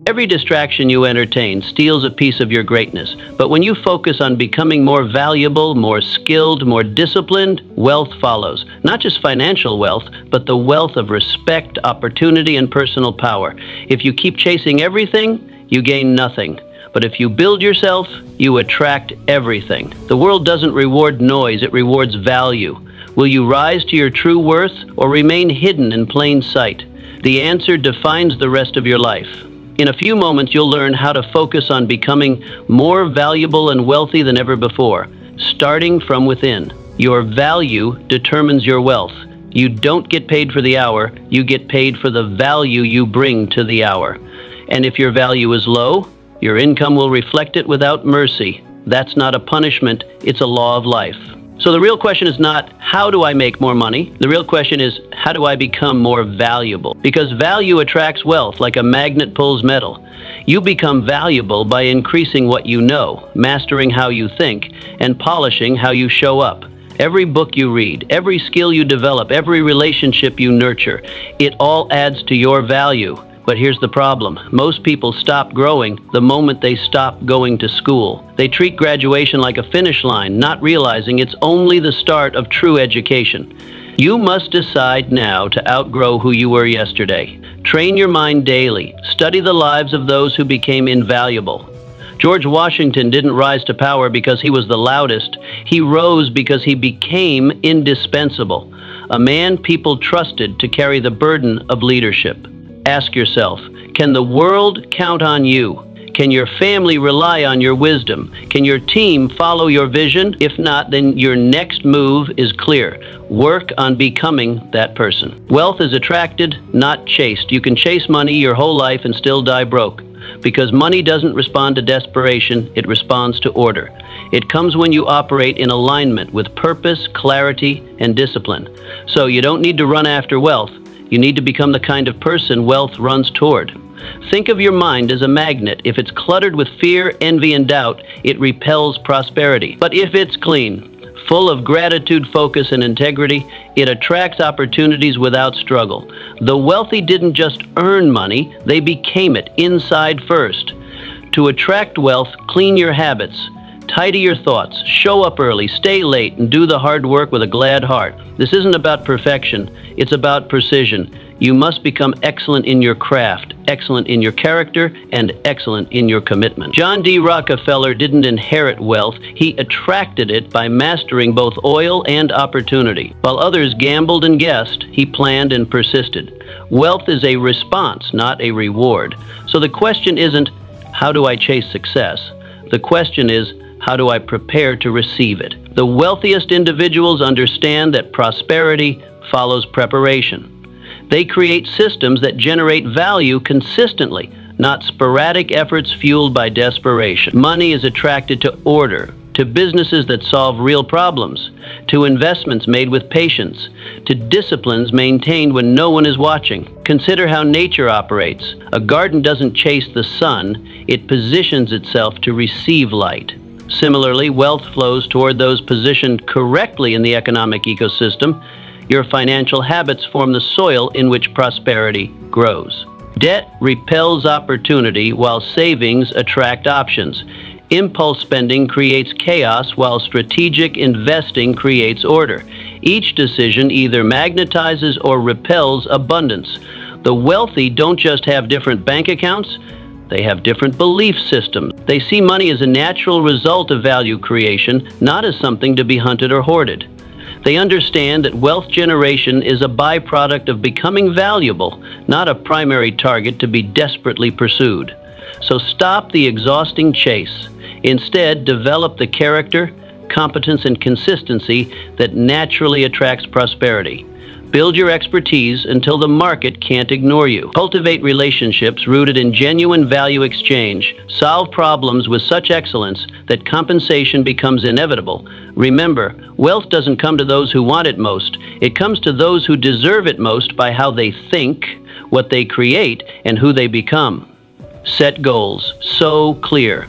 Every distraction you entertain steals a piece of your greatness. But when you focus on becoming more valuable, more skilled, more disciplined, wealth follows. Not just financial wealth, but the wealth of respect, opportunity, and personal power. If you keep chasing everything, you gain nothing. But if you build yourself, you attract everything. The world doesn't reward noise, it rewards value. Will you rise to your true worth or remain hidden in plain sight? The answer defines the rest of your life. In a few moments, you'll learn how to focus on becoming more valuable and wealthy than ever before, starting from within. Your value determines your wealth. You don't get paid for the hour, you get paid for the value you bring to the hour. And if your value is low, your income will reflect it without mercy. That's not a punishment, it's a law of life. So the real question is not, how do I make more money? The real question is, how do I become more valuable? Because value attracts wealth like a magnet pulls metal. You become valuable by increasing what you know, mastering how you think, and polishing how you show up. Every book you read, every skill you develop, every relationship you nurture, it all adds to your value. But here's the problem. Most people stop growing the moment they stop going to school. They treat graduation like a finish line, not realizing it's only the start of true education. You must decide now to outgrow who you were yesterday. Train your mind daily. Study the lives of those who became invaluable. George Washington didn't rise to power because he was the loudest. He rose because he became indispensable. A man people trusted to carry the burden of leadership. Ask yourself, can the world count on you? Can your family rely on your wisdom? Can your team follow your vision? If not, then your next move is clear. Work on becoming that person. Wealth is attracted, not chased. You can chase money your whole life and still die broke. Because money doesn't respond to desperation, it responds to order. It comes when you operate in alignment with purpose, clarity, and discipline. So you don't need to run after wealth. You need to become the kind of person wealth runs toward. Think of your mind as a magnet. If it's cluttered with fear, envy, and doubt, it repels prosperity. But if it's clean, full of gratitude, focus, and integrity, it attracts opportunities without struggle. The wealthy didn't just earn money, they became it inside first. To attract wealth, clean your habits. Tidy your thoughts, show up early, stay late, and do the hard work with a glad heart. This isn't about perfection, it's about precision. You must become excellent in your craft, excellent in your character, and excellent in your commitment. John D. Rockefeller didn't inherit wealth, he attracted it by mastering both oil and opportunity. While others gambled and guessed, he planned and persisted. Wealth is a response, not a reward. So the question isn't, how do I chase success? The question is, how do I prepare to receive it? The wealthiest individuals understand that prosperity follows preparation. They create systems that generate value consistently, not sporadic efforts fueled by desperation. Money is attracted to order, to businesses that solve real problems, to investments made with patience, to disciplines maintained when no one is watching. Consider how nature operates. A garden doesn't chase the sun, it positions itself to receive light. Similarly, wealth flows toward those positioned correctly in the economic ecosystem. Your financial habits form the soil in which prosperity grows. Debt repels opportunity while savings attract options. Impulse spending creates chaos while strategic investing creates order. Each decision either magnetizes or repels abundance. The wealthy don't just have different bank accounts, they have different belief systems. They see money as a natural result of value creation, not as something to be hunted or hoarded. They understand that wealth generation is a byproduct of becoming valuable, not a primary target to be desperately pursued. So stop the exhausting chase. Instead, develop the character, competence, and consistency that naturally attracts prosperity. Build your expertise until the market can't ignore you. Cultivate relationships rooted in genuine value exchange. Solve problems with such excellence that compensation becomes inevitable. Remember, wealth doesn't come to those who want it most. It comes to those who deserve it most by how they think, what they create, and who they become. Set goals. So clear.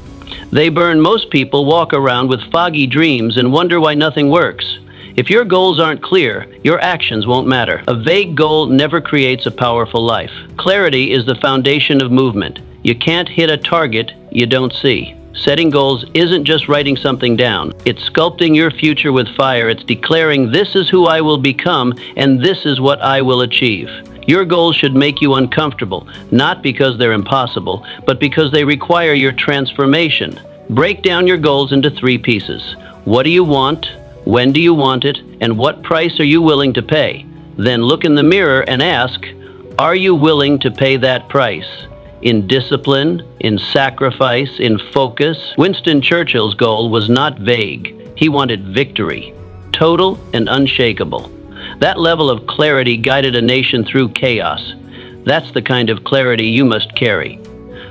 They burn. Most people walk around with foggy dreams and wonder why nothing works. If your goals aren't clear, your actions won't matter. A vague goal never creates a powerful life. Clarity is the foundation of movement. You can't hit a target you don't see. Setting goals isn't just writing something down. It's sculpting your future with fire. It's declaring, this is who I will become, and this is what I will achieve. Your goals should make you uncomfortable, not because they're impossible, but because they require your transformation. Break down your goals into 3 pieces. What do you want? When do you want it? And what price are you willing to pay? Then look in the mirror and ask, are you willing to pay that price? In discipline, in sacrifice, in focus. Winston Churchill's goal was not vague. He wanted victory, total and unshakable. That level of clarity guided a nation through chaos. That's the kind of clarity you must carry.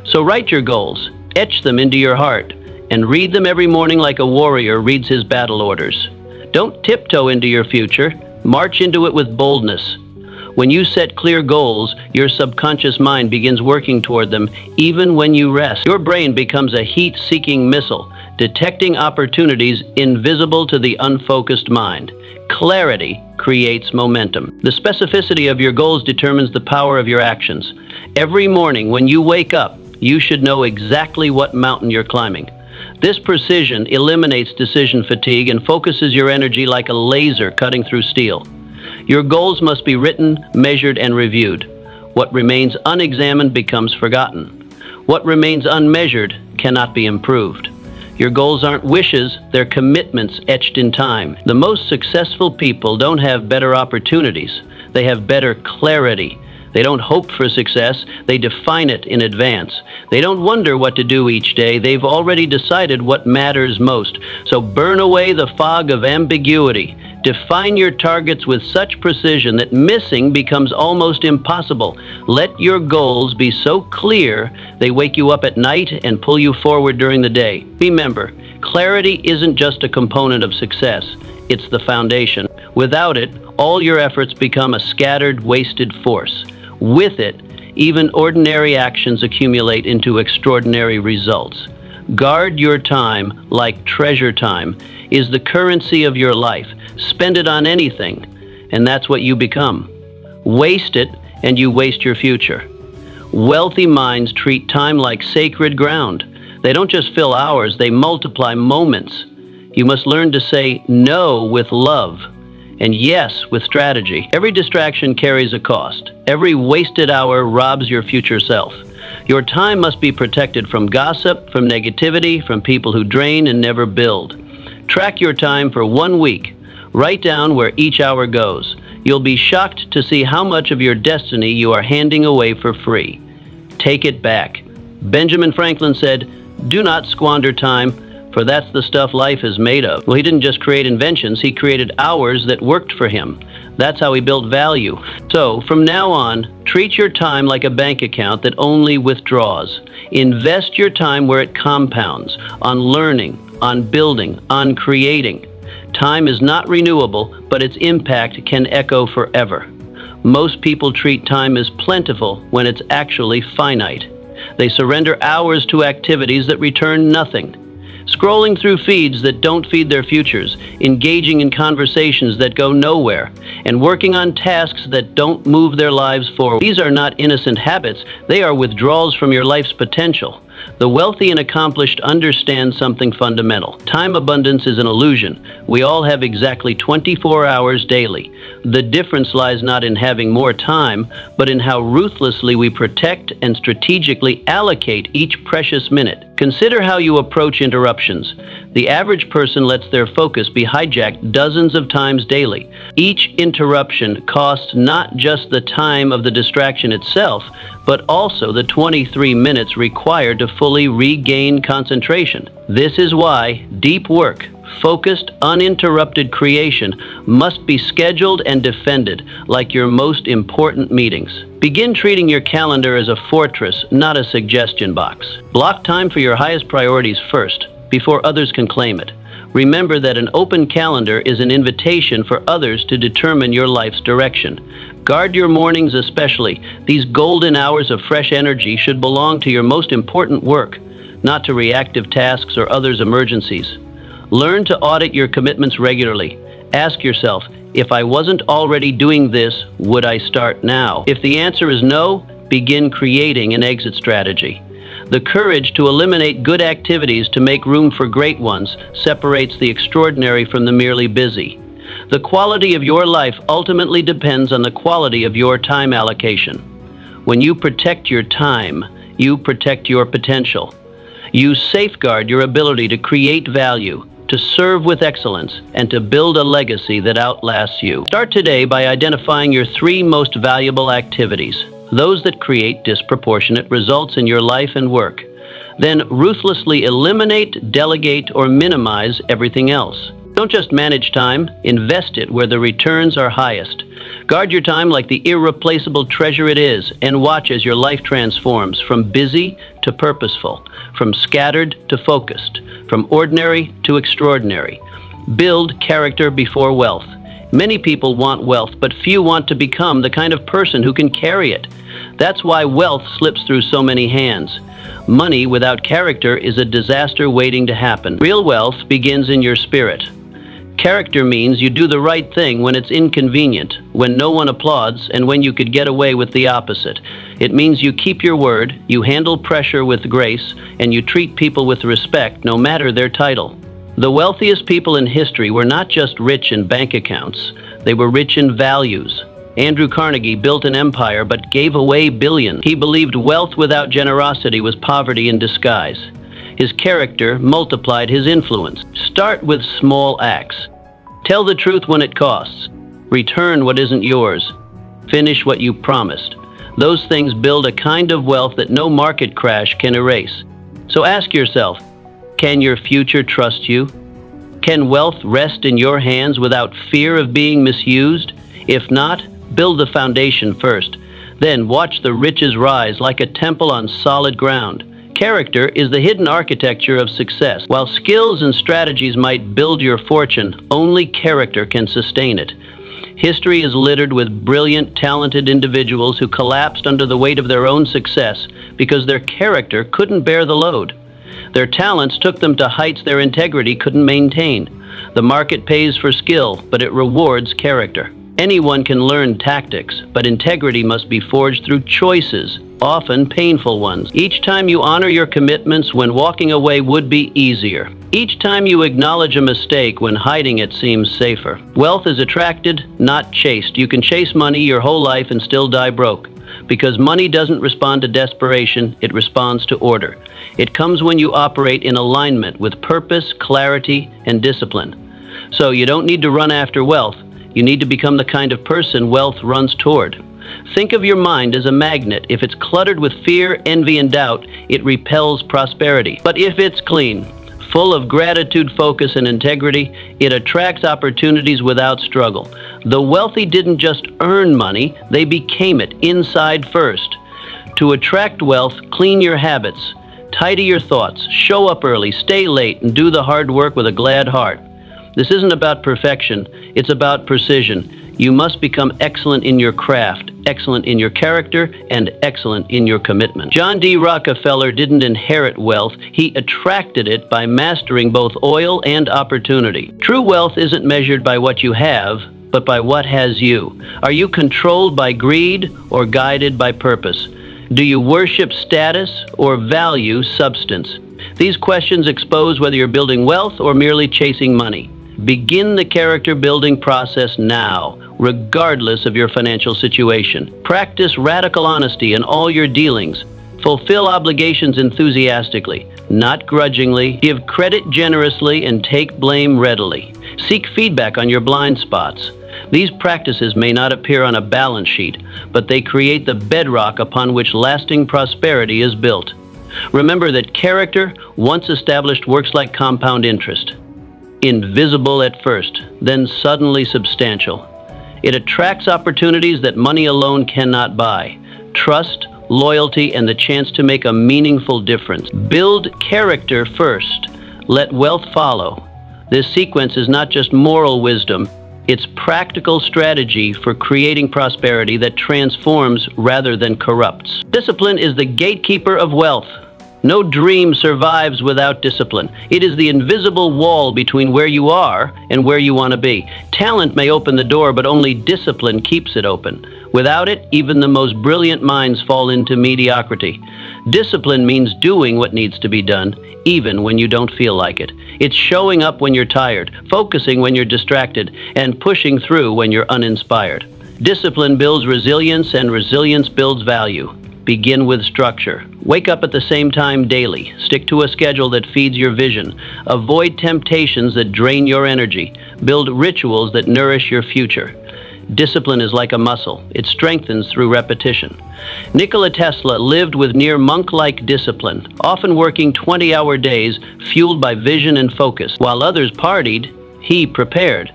So write your goals, etch them into your heart, and read them every morning like a warrior reads his battle orders. Don't tiptoe into your future. March into it with boldness. When you set clear goals, your subconscious mind begins working toward them even when you rest. Your brain becomes a heat-seeking missile, detecting opportunities invisible to the unfocused mind. Clarity creates momentum. The specificity of your goals determines the power of your actions. Every morning when you wake up, you should know exactly what mountain you're climbing. This precision eliminates decision fatigue and focuses your energy like a laser cutting through steel. Your goals must be written, measured, and reviewed. What remains unexamined becomes forgotten. What remains unmeasured cannot be improved. Your goals aren't wishes, they're commitments etched in time. The most successful people don't have better opportunities. They have better clarity. They don't hope for success, they define it in advance. They don't wonder what to do each day, they've already decided what matters most. So burn away the fog of ambiguity. Define your targets with such precision that missing becomes almost impossible. Let your goals be so clear they wake you up at night and pull you forward during the day. Remember, clarity isn't just a component of success, it's the foundation. Without it, all your efforts become a scattered, wasted force. With it, even ordinary actions accumulate into extraordinary results. Guard your time like treasure. Time is the currency of your life. Spend it on anything, and that's what you become. Waste it, and you waste your future. Wealthy minds treat time like sacred ground. They don't just fill hours, they multiply moments. You must learn to say no with love, and yes with strategy. Every distraction carries a cost. Every wasted hour robs your future self. Your time must be protected from gossip, from negativity, from people who drain and never build. Track your time for 1 week. Write down where each hour goes. You'll be shocked to see how much of your destiny you are handing away for free. Take it back. Benjamin Franklin said, "Do not squander time, for that's the stuff life is made of." Well, he didn't just create inventions, he created hours that worked for him. That's how he built value. So, from now on, treat your time like a bank account that only withdraws. Invest your time where it compounds, on learning, on building, on creating. Time is not renewable, but its impact can echo forever. Most people treat time as plentiful when it's actually finite. They surrender hours to activities that return nothing. Scrolling through feeds that don't feed their futures, engaging in conversations that go nowhere, and working on tasks that don't move their lives forward. These are not innocent habits, they are withdrawals from your life's potential. The wealthy and accomplished understand something fundamental. Time abundance is an illusion. We all have exactly 24 hours daily. The difference lies not in having more time, but in how ruthlessly we protect and strategically allocate each precious minute. Consider how you approach interruptions. The average person lets their focus be hijacked dozens of times daily. Each interruption costs not just the time of the distraction itself, but also the 23 minutes required to fully regain concentration. This is why deep work, focused, uninterrupted creation must be scheduled and defended like your most important meetings. Begin treating your calendar as a fortress, not a suggestion box. Block time for your highest priorities first, before others can claim it. Remember that an open calendar is an invitation for others to determine your life's direction. Guard your mornings especially. These golden hours of fresh energy should belong to your most important work, not to reactive tasks or others' emergencies. Learn to audit your commitments regularly. Ask yourself, if I wasn't already doing this, would I start now? If the answer is no, begin creating an exit strategy. The courage to eliminate good activities to make room for great ones separates the extraordinary from the merely busy. The quality of your life ultimately depends on the quality of your time allocation. When you protect your time, you protect your potential. You safeguard your ability to create value, to serve with excellence, and to build a legacy that outlasts you. Start today by identifying your 3 most valuable activities, those that create disproportionate results in your life and work. Then ruthlessly eliminate, delegate, or minimize everything else. Don't just manage time, invest it where the returns are highest. Guard your time like the irreplaceable treasure it is, and watch as your life transforms from busy to purposeful, from scattered to focused, from ordinary to extraordinary. Build character before wealth. Many people want wealth, but few want to become the kind of person who can carry it. That's why wealth slips through so many hands. Money without character is a disaster waiting to happen. Real wealth begins in your spirit. Character means you do the right thing when it's inconvenient, when no one applauds, and when you could get away with the opposite. It means you keep your word, you handle pressure with grace, and you treat people with respect no matter their title. The wealthiest people in history were not just rich in bank accounts, they were rich in values. Andrew Carnegie built an empire but gave away billions. He believed wealth without generosity was poverty in disguise. His character multiplied his influence. Start with small acts. Tell the truth when it costs. Return what isn't yours. Finish what you promised. Those things build a kind of wealth that no market crash can erase. So ask yourself, can your future trust you? Can wealth rest in your hands without fear of being misused? If not, build the foundation first. Then watch the riches rise like a temple on solid ground. Character is the hidden architecture of success. While skills and strategies might build your fortune, only character can sustain it. History is littered with brilliant, talented individuals who collapsed under the weight of their own success because their character couldn't bear the load. Their talents took them to heights their integrity couldn't maintain. The market pays for skill, but it rewards character. Anyone can learn tactics, but integrity must be forged through choices, often painful ones. Each time you honor your commitments when walking away would be easier. Each time you acknowledge a mistake when hiding it seems safer. Wealth is attracted, not chased. You can chase money your whole life and still die broke. Because money doesn't respond to desperation, it responds to order. It comes when you operate in alignment with purpose, clarity, and discipline. So you don't need to run after wealth. You need to become the kind of person wealth runs toward. Think of your mind as a magnet. If it's cluttered with fear, envy, and doubt, it repels prosperity. But if it's clean, full of gratitude, focus, and integrity, it attracts opportunities without struggle. The wealthy didn't just earn money, they became it inside first. To attract wealth, clean your habits, tidy your thoughts, show up early, stay late, and do the hard work with a glad heart. This isn't about perfection, it's about precision. You must become excellent in your craft, excellent in your character, and excellent in your commitment. John D. Rockefeller didn't inherit wealth, he attracted it by mastering both oil and opportunity. True wealth isn't measured by what you have, but by what has you. Are you controlled by greed or guided by purpose? Do you worship status or value substance? These questions expose whether you're building wealth or merely chasing money. Begin the character building process now, regardless of your financial situation. Practice radical honesty in all your dealings. Fulfill obligations enthusiastically, not grudgingly. Give credit generously and take blame readily. Seek feedback on your blind spots. These practices may not appear on a balance sheet, but they create the bedrock upon which lasting prosperity is built. Remember that character, once established, works like compound interest. Invisible at first, then suddenly substantial. It attracts opportunities that money alone cannot buy. Trust, loyalty, and the chance to make a meaningful difference. Build character first. Let wealth follow. This sequence is not just moral wisdom, it's practical strategy for creating prosperity that transforms rather than corrupts. Discipline is the gatekeeper of wealth. No dream survives without discipline. It is the invisible wall between where you are and where you want to be. Talent may open the door, but only discipline keeps it open. Without it, even the most brilliant minds fall into mediocrity. Discipline means doing what needs to be done, even when you don't feel like it. It's showing up when you're tired, focusing when you're distracted, and pushing through when you're uninspired. Discipline builds resilience, and resilience builds value. Begin with structure. Wake up at the same time daily. Stick to a schedule that feeds your vision. Avoid temptations that drain your energy. Build rituals that nourish your future. Discipline is like a muscle. It strengthens through repetition. Nikola Tesla lived with near monk-like discipline, often working 20-hour days fueled by vision and focus. While others partied, he prepared.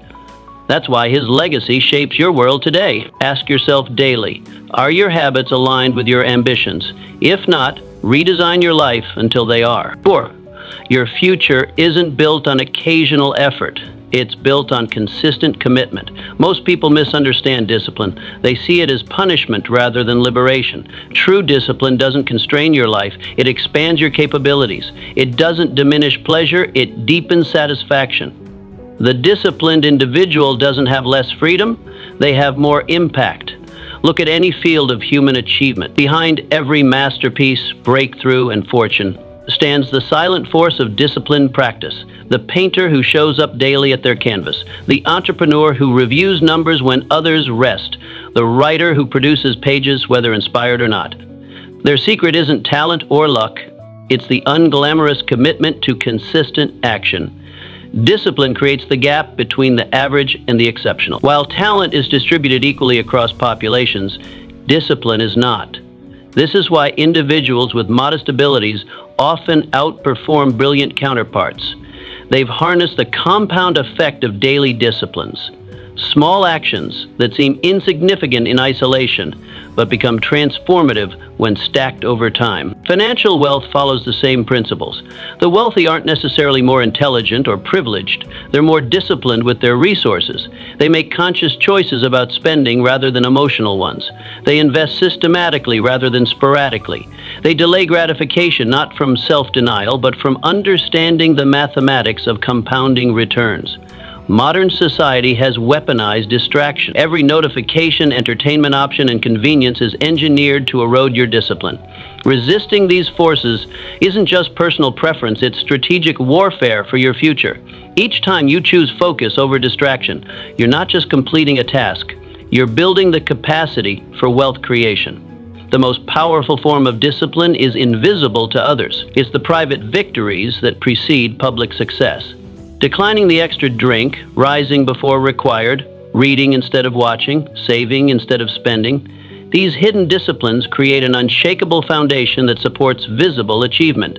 That's why his legacy shapes your world today. Ask yourself daily, are your habits aligned with your ambitions? If not, redesign your life until they are. 4. Your future isn't built on occasional effort. It's built on consistent commitment. Most people misunderstand discipline. They see it as punishment rather than liberation. True discipline doesn't constrain your life. It expands your capabilities. It doesn't diminish pleasure. It deepens satisfaction. The disciplined individual doesn't have less freedom. They have more impact. Look at any field of human achievement. Behind every masterpiece, breakthrough, and fortune stands the silent force of disciplined practice. The painter who shows up daily at their canvas. The entrepreneur who reviews numbers when others rest. The writer who produces pages whether inspired or not. Their secret isn't talent or luck. It's the unglamorous commitment to consistent action. Discipline creates the gap between the average and the exceptional. While talent is distributed equally across populations, discipline is not. This is why individuals with modest abilities often outperform brilliant counterparts. They've harnessed the compound effect of daily disciplines. Small actions that seem insignificant in isolation, but become transformative when stacked over time. Financial wealth follows the same principles. The wealthy aren't necessarily more intelligent or privileged. They're more disciplined with their resources. They make conscious choices about spending rather than emotional ones. They invest systematically rather than sporadically. They delay gratification not from self-denial, but from understanding the mathematics of compounding returns. Modern society has weaponized distraction. Every notification, entertainment option, and convenience is engineered to erode your discipline. Resisting these forces isn't just personal preference, it's strategic warfare for your future. Each time you choose focus over distraction, you're not just completing a task, you're building the capacity for wealth creation. The most powerful form of discipline is invisible to others. It's the private victories that precede public success. Declining the extra drink, rising before required, reading instead of watching, saving instead of spending. These hidden disciplines create an unshakable foundation that supports visible achievement.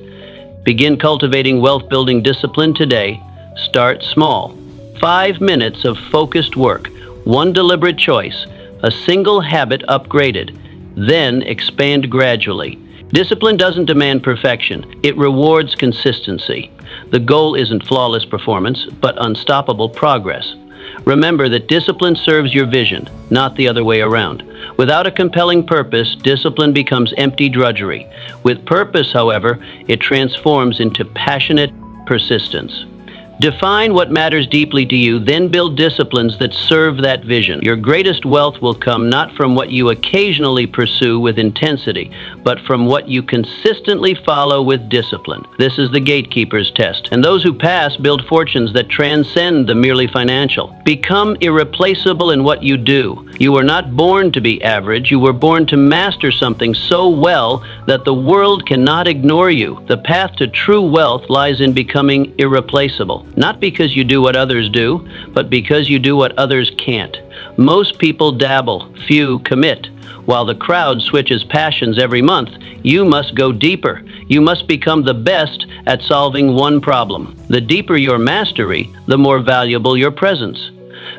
Begin cultivating wealth-building discipline today. Start small. 5 minutes of focused work, one deliberate choice, a single habit upgraded. Then expand gradually. Discipline doesn't demand perfection. It rewards consistency. The goal isn't flawless performance, but unstoppable progress. Remember that discipline serves your vision, not the other way around. Without a compelling purpose, discipline becomes empty drudgery. With purpose, however, it transforms into passionate persistence. Define what matters deeply to you, then build disciplines that serve that vision. Your greatest wealth will come not from what you occasionally pursue with intensity, but from what you consistently follow with discipline. This is the gatekeeper's test, and those who pass build fortunes that transcend the merely financial. Become irreplaceable in what you do. You were not born to be average. You were born to master something so well that the world cannot ignore you. The path to true wealth lies in becoming irreplaceable. Not because you do what others do, but because you do what others can't. Most people dabble, few commit. While the crowd switches passions every month, you must go deeper. You must become the best at solving one problem. The deeper your mastery, the more valuable your presence.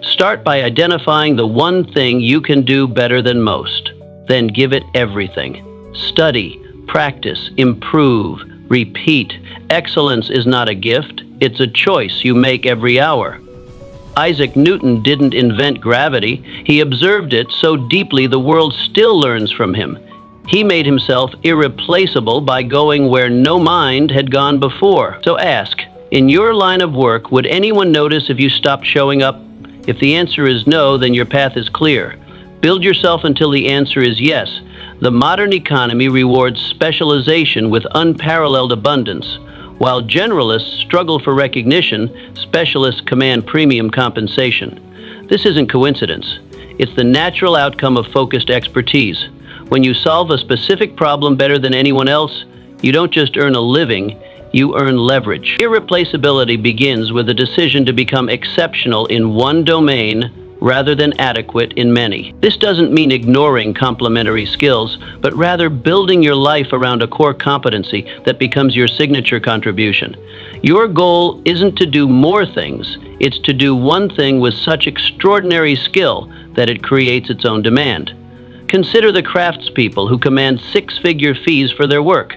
Start by identifying the one thing you can do better than most. Then give it everything. Study, practice, improve, repeat. Excellence is not a gift. It's a choice you make every hour. Isaac Newton didn't invent gravity. He observed it so deeply the world still learns from him. He made himself irreplaceable by going where no mind had gone before. So ask, in your line of work, would anyone notice if you stopped showing up? If the answer is no, then your path is clear. Build yourself until the answer is yes. The modern economy rewards specialization with unparalleled abundance. While generalists struggle for recognition, specialists command premium compensation. This isn't coincidence. It's the natural outcome of focused expertise. When you solve a specific problem better than anyone else, you don't just earn a living, you earn leverage. Irreplaceability begins with a decision to become exceptional in one domain rather than adequate in many. This doesn't mean ignoring complementary skills, but rather building your life around a core competency that becomes your signature contribution. Your goal isn't to do more things, it's to do one thing with such extraordinary skill that it creates its own demand. Consider the craftspeople who command six-figure fees for their work.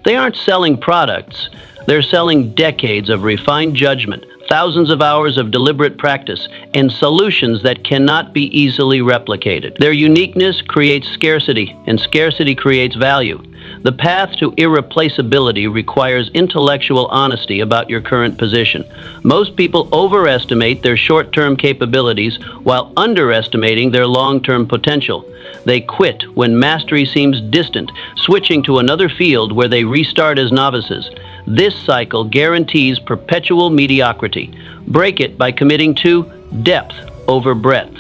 They aren't selling products, they're selling decades of refined judgment, thousands of hours of deliberate practice, and solutions that cannot be easily replicated. Their uniqueness creates scarcity, and scarcity creates value. The path to irreplaceability requires intellectual honesty about your current position. Most people overestimate their short-term capabilities while underestimating their long-term potential. They quit when mastery seems distant, switching to another field where they restart as novices. This cycle guarantees perpetual mediocrity. Break it by committing to depth over breadth.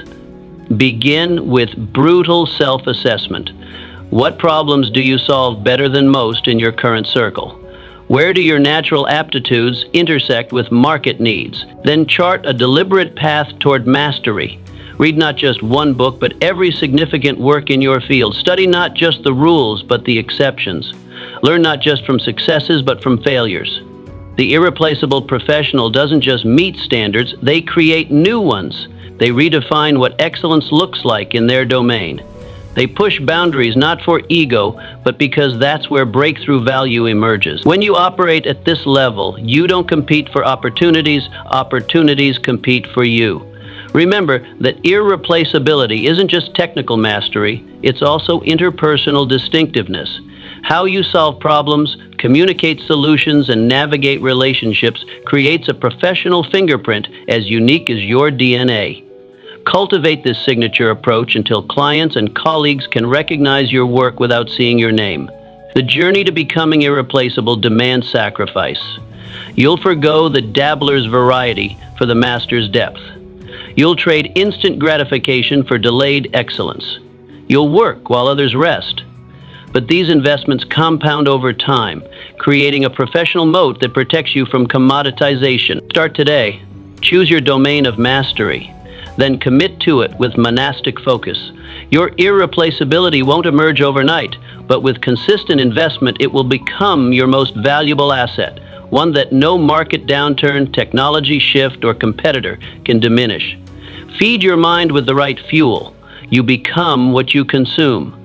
Begin with brutal self-assessment. What problems do you solve better than most in your current circle? Where do your natural aptitudes intersect with market needs? Then chart a deliberate path toward mastery. Read not just one book, but every significant work in your field. Study not just the rules, but the exceptions. Learn not just from successes, but from failures. The irreplaceable professional doesn't just meet standards, they create new ones. They redefine what excellence looks like in their domain. They push boundaries not for ego, but because that's where breakthrough value emerges. When you operate at this level, you don't compete for opportunities, opportunities compete for you. Remember that irreplaceability isn't just technical mastery, it's also interpersonal distinctiveness. How you solve problems, communicate solutions, and navigate relationships creates a professional fingerprint as unique as your DNA. Cultivate this signature approach until clients and colleagues can recognize your work without seeing your name. The journey to becoming irreplaceable demands sacrifice. You'll forgo the dabbler's variety for the master's depth. You'll trade instant gratification for delayed excellence. You'll work while others rest. But these investments compound over time, creating a professional moat that protects you from commoditization. Start today. Choose your domain of mastery. Then commit to it with monastic focus. Your irreplaceability won't emerge overnight, but with consistent investment, it will become your most valuable asset, one that no market downturn, technology shift, or competitor can diminish. Feed your mind with the right fuel. You become what you consume.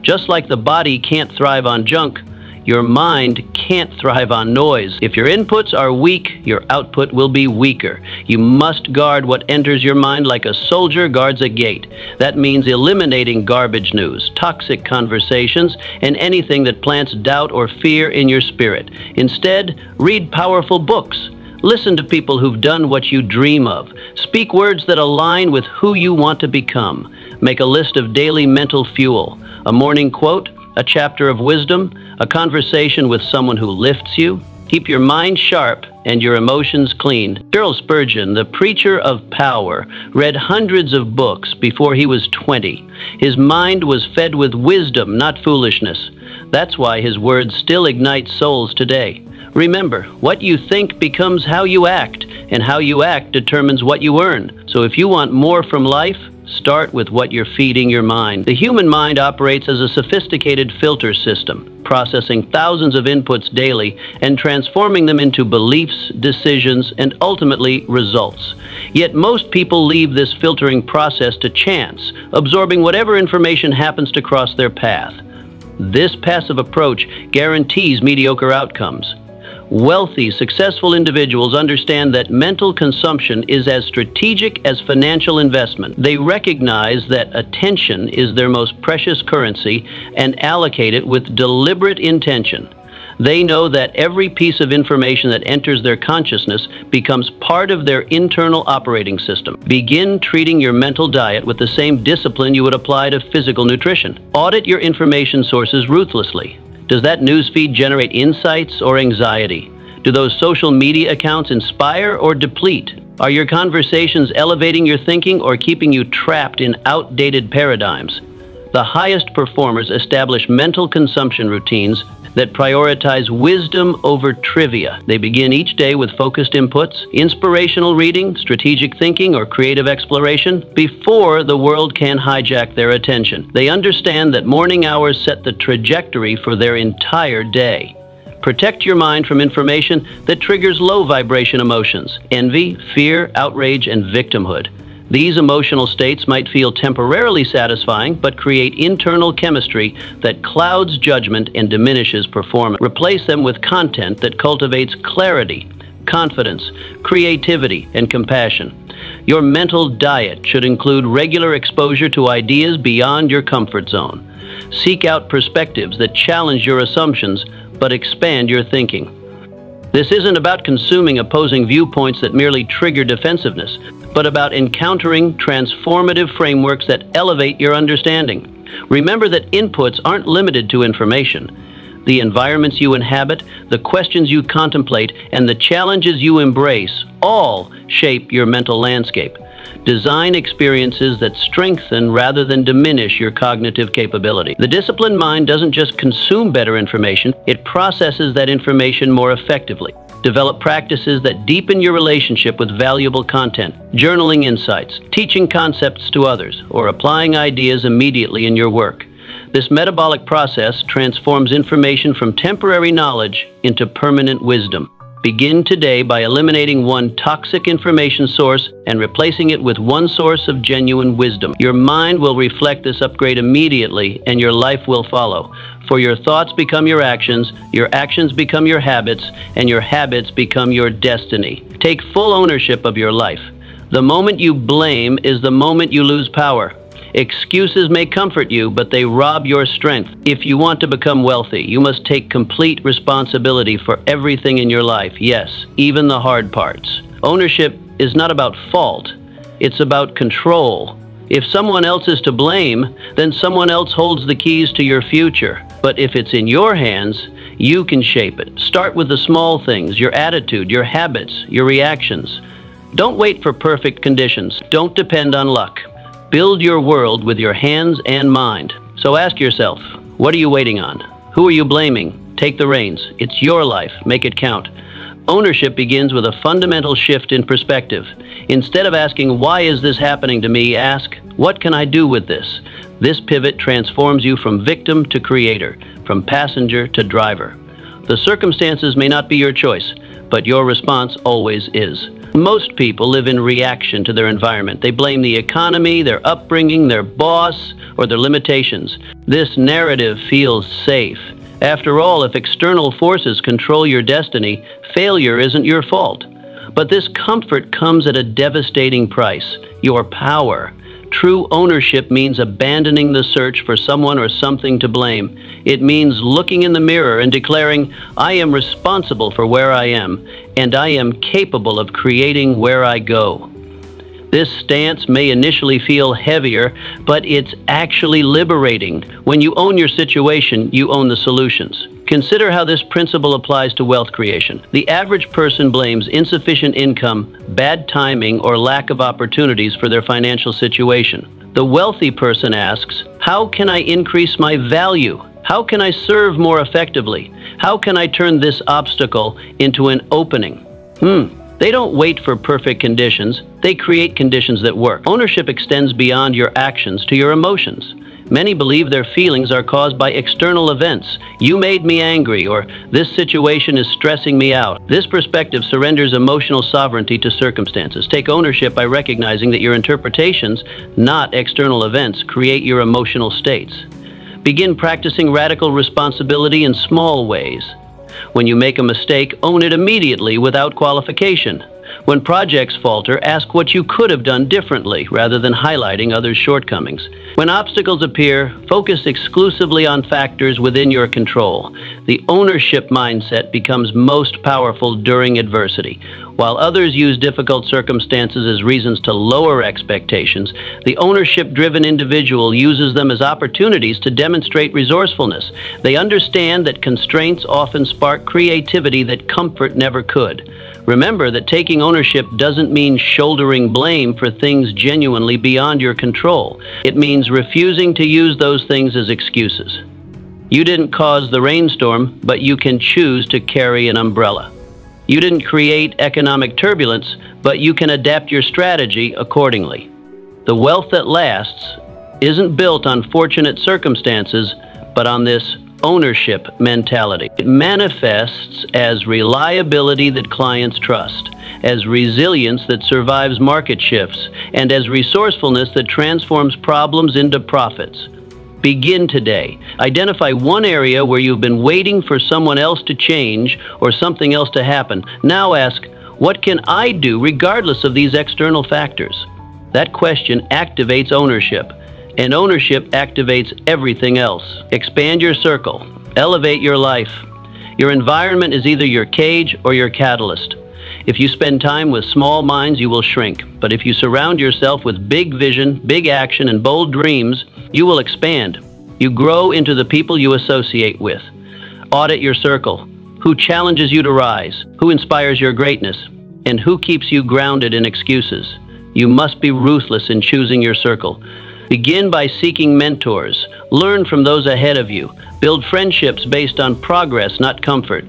Just like the body can't thrive on junk, your mind can't thrive on noise. If your inputs are weak, your output will be weaker. You must guard what enters your mind like a soldier guards a gate. That means eliminating garbage news, toxic conversations, and anything that plants doubt or fear in your spirit. Instead, read powerful books. Listen to people who've done what you dream of. Speak words that align with who you want to become. Make a list of daily mental fuel. A morning quote, a chapter of wisdom, a conversation with someone who lifts you. Keep your mind sharp and your emotions clean. Charles Spurgeon, the preacher of power, read hundreds of books before he was 20. His mind was fed with wisdom, not foolishness. That's why his words still ignite souls today. Remember, what you think becomes how you act, and how you act determines what you earn. So if you want more from life, start with what you're feeding your mind. The human mind operates as a sophisticated filter system, processing thousands of inputs daily and transforming them into beliefs, decisions, and ultimately results. Yet most people leave this filtering process to chance, absorbing whatever information happens to cross their path. This passive approach guarantees mediocre outcomes. Wealthy, successful individuals understand that mental consumption is as strategic as financial investment. They recognize that attention is their most precious currency and allocate it with deliberate intention. They know that every piece of information that enters their consciousness becomes part of their internal operating system. Begin treating your mental diet with the same discipline you would apply to physical nutrition. Audit your information sources ruthlessly. Does that newsfeed generate insights or anxiety? Do those social media accounts inspire or deplete? Are your conversations elevating your thinking or keeping you trapped in outdated paradigms? The highest performers establish mental consumption routines that prioritize wisdom over trivia. They begin each day with focused inputs, inspirational reading, strategic thinking, or creative exploration before the world can hijack their attention. They understand that morning hours set the trajectory for their entire day. Protect your mind from information that triggers low vibration emotions, envy, fear, outrage, and victimhood. These emotional states might feel temporarily satisfying, but create internal chemistry that clouds judgment and diminishes performance. Replace them with content that cultivates clarity, confidence, creativity, and compassion. Your mental diet should include regular exposure to ideas beyond your comfort zone. Seek out perspectives that challenge your assumptions but expand your thinking. This isn't about consuming opposing viewpoints that merely trigger defensiveness, but about encountering transformative frameworks that elevate your understanding. Remember that inputs aren't limited to information. The environments you inhabit, the questions you contemplate, and the challenges you embrace all shape your mental landscape. Design experiences that strengthen rather than diminish your cognitive capability. The disciplined mind doesn't just consume better information, it processes that information more effectively. Develop practices that deepen your relationship with valuable content, journaling insights, teaching concepts to others, or applying ideas immediately in your work. This metabolic process transforms information from temporary knowledge into permanent wisdom. Begin today by eliminating one toxic information source and replacing it with one source of genuine wisdom. Your mind will reflect this upgrade immediately, and your life will follow. For your thoughts become your actions become your habits, and your habits become your destiny. Take full ownership of your life. The moment you blame is the moment you lose power. Excuses may comfort you, but they rob your strength. If you want to become wealthy, you must take complete responsibility for everything in your life. Yes, even the hard parts. Ownership is not about fault. It's about control. If someone else is to blame, then someone else holds the keys to your future. But if it's in your hands, you can shape it. Start with the small things, your attitude, your habits, your reactions. Don't wait for perfect conditions. Don't depend on luck. Build your world with your hands and mind. So ask yourself, what are you waiting on? Who are you blaming? Take the reins. It's your life. Make it count. Ownership begins with a fundamental shift in perspective. Instead of asking, why is this happening to me? Ask, what can I do with this? This pivot transforms you from victim to creator, from passenger to driver. The circumstances may not be your choice, but your response always is. Most people live in reaction to their environment. They blame the economy, their upbringing, their boss, or their limitations. This narrative feels safe. After all, if external forces control your destiny, failure isn't your fault. But this comfort comes at a devastating price: your power. True ownership means abandoning the search for someone or something to blame. It means looking in the mirror and declaring, I am responsible for where I am, and I am capable of creating where I go. This stance may initially feel heavier, but it's actually liberating. When you own your situation, you own the solutions. Consider how this principle applies to wealth creation. The average person blames insufficient income, bad timing, or lack of opportunities for their financial situation. The wealthy person asks, how can I increase my value? How can I serve more effectively? How can I turn this obstacle into an opening? They don't wait for perfect conditions. They create conditions that work. Ownership extends beyond your actions to your emotions. Many believe their feelings are caused by external events. You made me angry, or this situation is stressing me out. This perspective surrenders emotional sovereignty to circumstances. Take ownership by recognizing that your interpretations, not external events, create your emotional states. Begin practicing radical responsibility in small ways. When you make a mistake, own it immediately without qualification. When projects falter, ask what you could have done differently rather than highlighting others' shortcomings. When obstacles appear, focus exclusively on factors within your control. The ownership mindset becomes most powerful during adversity. While others use difficult circumstances as reasons to lower expectations, the ownership-driven individual uses them as opportunities to demonstrate resourcefulness. They understand that constraints often spark creativity that comfort never could. Remember that taking ownership doesn't mean shouldering blame for things genuinely beyond your control. It means refusing to use those things as excuses. You didn't cause the rainstorm, but you can choose to carry an umbrella. You didn't create economic turbulence, but you can adapt your strategy accordingly. The wealth that lasts isn't built on fortunate circumstances, but on this ownership mentality. It manifests as reliability that clients trust, as resilience that survives market shifts, and as resourcefulness that transforms problems into profits. Begin today. Identify one area where you've been waiting for someone else to change or something else to happen. Now ask, what can I do regardless of these external factors? That question activates ownership, and ownership activates everything else. Expand your circle. Elevate your life. Your environment is either your cage or your catalyst. If you spend time with small minds, you will shrink. But if you surround yourself with big vision, big action, and bold dreams, you will expand. You grow into the people you associate with. Audit your circle. Who challenges you to rise? Who inspires your greatness? And who keeps you grounded in excuses? You must be ruthless in choosing your circle. Begin by seeking mentors. Learn from those ahead of you. Build friendships based on progress, not comfort.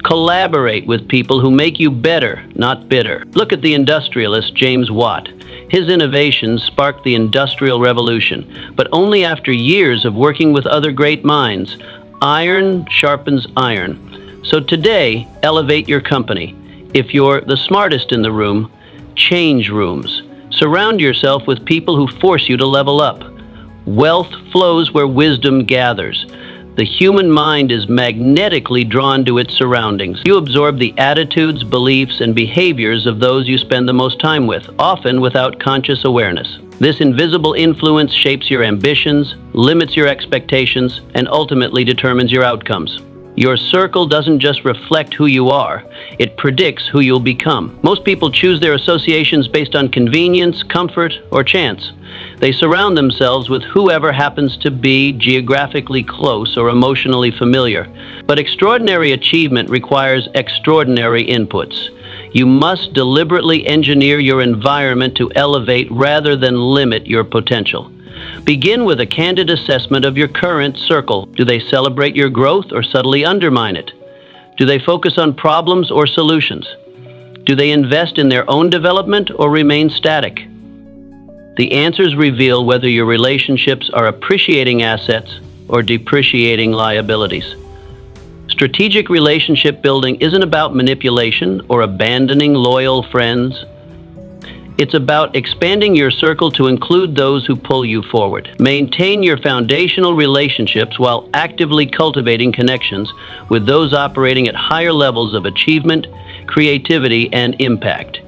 Collaborate with people who make you better, not bitter. Look at the industrialist James Watt. His innovations sparked the Industrial Revolution, but only after years of working with other great minds. Iron sharpens iron. So today, elevate your company. If you're the smartest in the room, change rooms. Surround yourself with people who force you to level up. Wealth flows where wisdom gathers. The human mind is magnetically drawn to its surroundings. You absorb the attitudes, beliefs, and behaviors of those you spend the most time with, often without conscious awareness. This invisible influence shapes your ambitions, limits your expectations, and ultimately determines your outcomes. Your circle doesn't just reflect who you are, it predicts who you'll become. Most people choose their associations based on convenience, comfort, or chance. They surround themselves with whoever happens to be geographically close or emotionally familiar. But extraordinary achievement requires extraordinary inputs. You must deliberately engineer your environment to elevate rather than limit your potential. Begin with a candid assessment of your current circle. Do they celebrate your growth or subtly undermine it? Do they focus on problems or solutions? Do they invest in their own development or remain static? The answers reveal whether your relationships are appreciating assets or depreciating liabilities. Strategic relationship building isn't about manipulation or abandoning loyal friends. It's about expanding your circle to include those who pull you forward. Maintain your foundational relationships while actively cultivating connections with those operating at higher levels of achievement, creativity, and impact.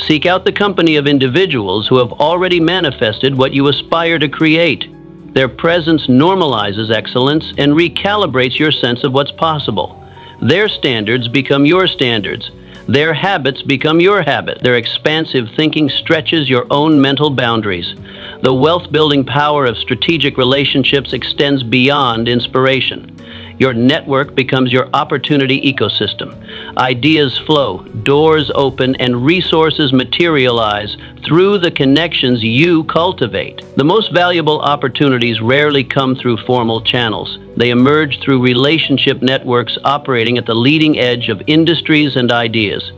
Seek out the company of individuals who have already manifested what you aspire to create. Their presence normalizes excellence and recalibrates your sense of what's possible. Their standards become your standards. Their habits become your habit. Their expansive thinking stretches your own mental boundaries. The wealth-building power of strategic relationships extends beyond inspiration. Your network becomes your opportunity ecosystem. Ideas flow, doors open, and resources materialize through the connections you cultivate. The most valuable opportunities rarely come through formal channels. They emerge through relationship networks operating at the leading edge of industries and ideas.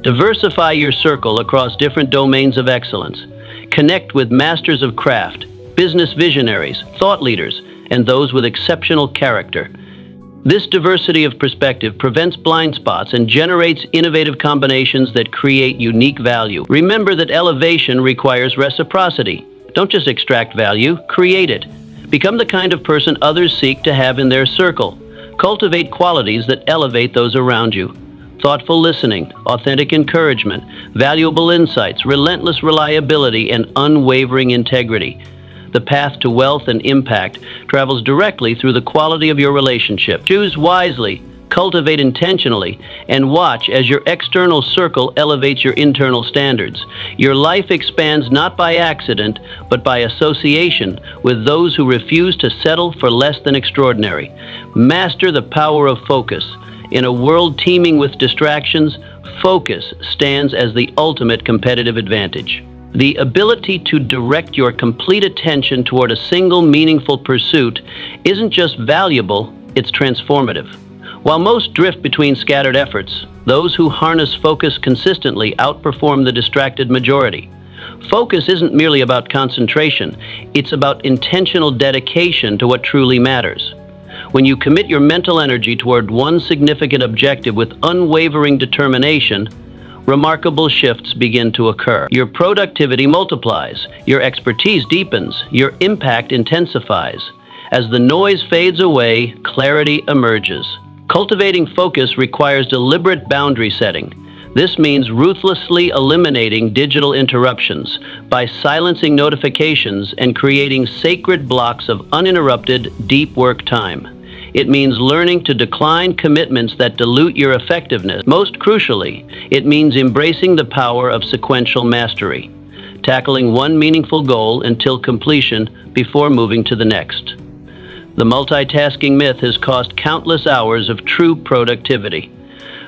Diversify your circle across different domains of excellence. Connect with masters of craft, business visionaries, thought leaders, and those with exceptional character. This diversity of perspective prevents blind spots and generates innovative combinations that create unique value. Remember that elevation requires reciprocity. Don't just extract value, create it. Become the kind of person others seek to have in their circle. Cultivate qualities that elevate those around you. thoughtful listening, authentic encouragement, valuable insights, relentless reliability, and unwavering integrity. The path to wealth and impact travels directly through the quality of your relationship. Choose wisely, cultivate intentionally, and watch as your external circle elevates your internal standards. Your life expands not by accident, but by association with those who refuse to settle for less than extraordinary. Master the power of focus. In a world teeming with distractions, focus stands as the ultimate competitive advantage. The ability to direct your complete attention toward a single meaningful pursuit isn't just valuable, it's transformative. While most drift between scattered efforts, those who harness focus consistently outperform the distracted majority. Focus isn't merely about concentration, it's about intentional dedication to what truly matters. When you commit your mental energy toward one significant objective with unwavering determination, remarkable shifts begin to occur. Your productivity multiplies, your expertise deepens, your impact intensifies. As the noise fades away, clarity emerges. Cultivating focus requires deliberate boundary setting. This means ruthlessly eliminating digital interruptions by silencing notifications and creating sacred blocks of uninterrupted, deep work time. It means learning to decline commitments that dilute your effectiveness. Most crucially, it means embracing the power of sequential mastery, tackling one meaningful goal until completion before moving to the next. The multitasking myth has cost countless hours of true productivity.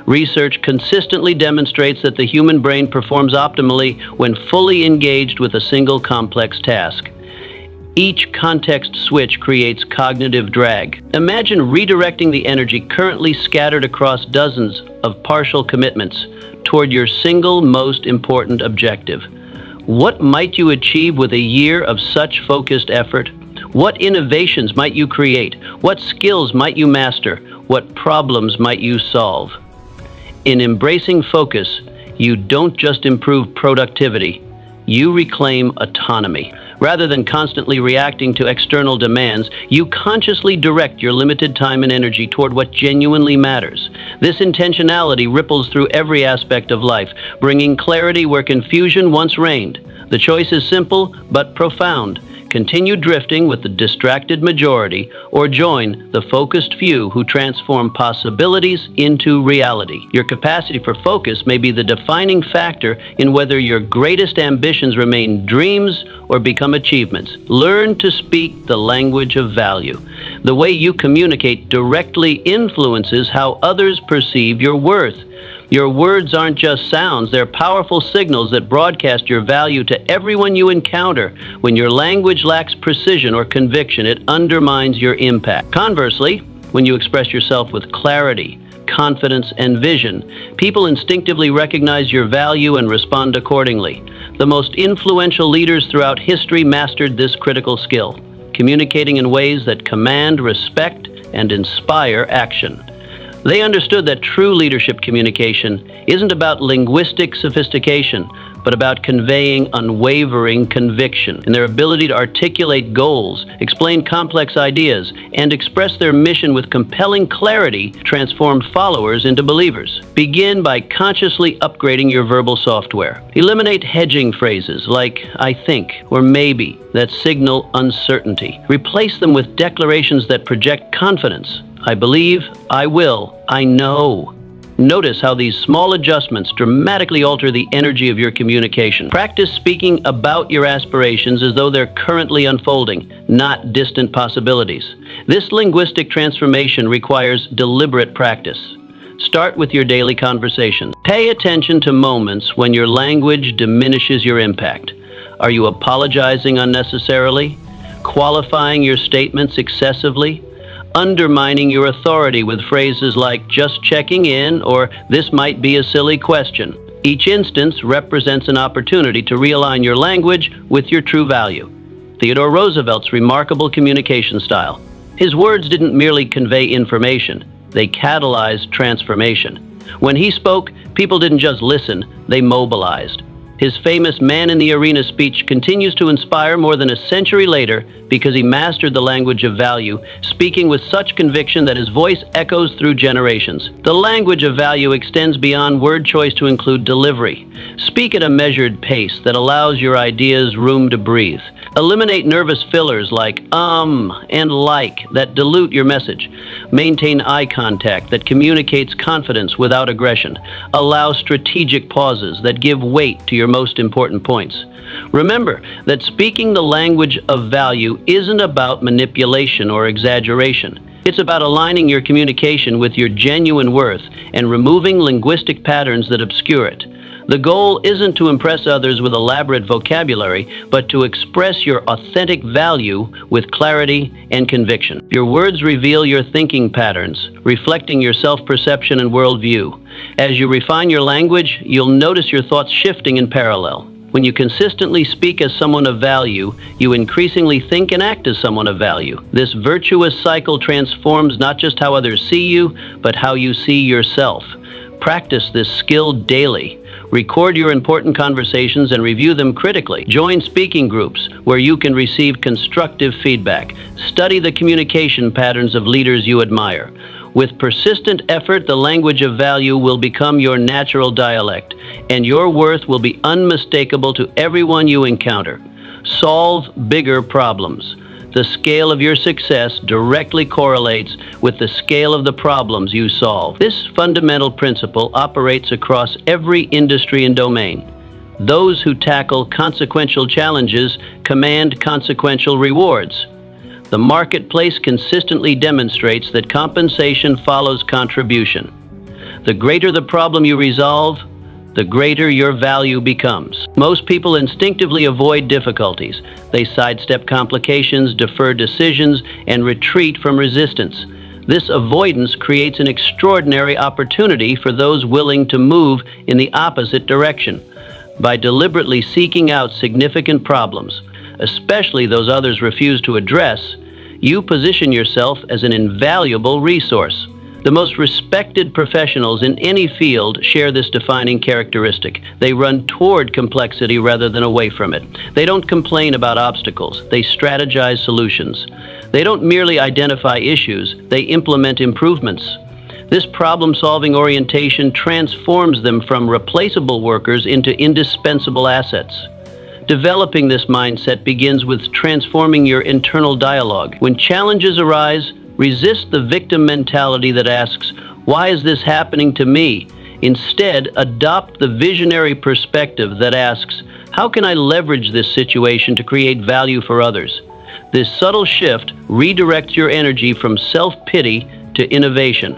Research consistently demonstrates that the human brain performs optimally when fully engaged with a single complex task. Each context switch creates cognitive drag. Imagine redirecting the energy currently scattered across dozens of partial commitments toward your single most important objective. What might you achieve with a year of such focused effort? What innovations might you create? What skills might you master? What problems might you solve? In embracing focus, you don't just improve productivity, you reclaim autonomy. Rather than constantly reacting to external demands, you consciously direct your limited time and energy toward what genuinely matters. This intentionality ripples through every aspect of life, bringing clarity where confusion once reigned. The choice is simple but profound. Continue drifting with the distracted majority, or join the focused few who transform possibilities into reality. Your capacity for focus may be the defining factor in whether your greatest ambitions remain dreams or become achievements. Learn to speak the language of value. The way you communicate directly influences how others perceive your worth. Your words aren't just sounds, they're powerful signals that broadcast your value to everyone you encounter. When your language lacks precision or conviction, it undermines your impact. Conversely, when you express yourself with clarity, confidence, and vision, people instinctively recognize your value and respond accordingly. The most influential leaders throughout history mastered this critical skill, communicating in ways that command respect and inspire action. They understood that true leadership communication isn't about linguistic sophistication, but about conveying unwavering conviction. And their ability to articulate goals, explain complex ideas, and express their mission with compelling clarity transformed followers into believers. Begin by consciously upgrading your verbal software. Eliminate hedging phrases like "I think" or "maybe" that signal uncertainty. Replace them with declarations that project confidence. I believe, I will, I know. Notice how these small adjustments dramatically alter the energy of your communication. Practice speaking about your aspirations as though they're currently unfolding, not distant possibilities. This linguistic transformation requires deliberate practice. Start with your daily conversations. Pay attention to moments when your language diminishes your impact. Are you apologizing unnecessarily? Qualifying your statements excessively? Undermining your authority with phrases like "just checking in" or "this might be a silly question"? Each instance represents an opportunity to realign your language with your true value. Theodore Roosevelt's remarkable communication style. His words didn't merely convey information, they catalyzed transformation. When he spoke, people didn't just listen, they mobilized. His famous Man in the Arena speech continues to inspire more than a century later because he mastered the language of value, speaking with such conviction that his voice echoes through generations. The language of value extends beyond word choice to include delivery. Speak at a measured pace that allows your ideas room to breathe. Eliminate nervous fillers like and like that dilute your message. Maintain eye contact that communicates confidence without aggression. Allow strategic pauses that give weight to your most important points. Remember that speaking the language of value isn't about manipulation or exaggeration. It's about aligning your communication with your genuine worth and removing linguistic patterns that obscure it. The goal isn't to impress others with elaborate vocabulary, but to express your authentic value with clarity and conviction. Your words reveal your thinking patterns, reflecting your self-perception and worldview. As you refine your language, you'll notice your thoughts shifting in parallel. When you consistently speak as someone of value, you increasingly think and act as someone of value. This virtuous cycle transforms not just how others see you, but how you see yourself. Practice this skill daily. Record your important conversations and review them critically. Join speaking groups where you can receive constructive feedback. Study the communication patterns of leaders you admire. With persistent effort, the language of value will become your natural dialect, and your worth will be unmistakable to everyone you encounter. Solve bigger problems. The scale of your success directly correlates with the scale of the problems you solve. This fundamental principle operates across every industry and domain. Those who tackle consequential challenges command consequential rewards. The marketplace consistently demonstrates that compensation follows contribution. The greater the problem you resolve, the greater your value becomes. Most people instinctively avoid difficulties. They sidestep complications, defer decisions, and retreat from resistance. This avoidance creates an extraordinary opportunity for those willing to move in the opposite direction. By deliberately seeking out significant problems, especially those others refuse to address, you position yourself as an invaluable resource. The most respected professionals in any field share this defining characteristic. They run toward complexity rather than away from it. They don't complain about obstacles. They strategize solutions. They don't merely identify issues. They implement improvements. This problem-solving orientation transforms them from replaceable workers into indispensable assets. Developing this mindset begins with transforming your internal dialogue. When challenges arise, resist the victim mentality that asks, "Why is this happening to me?" Instead, adopt the visionary perspective that asks, "How can I leverage this situation to create value for others?" This subtle shift redirects your energy from self-pity to innovation.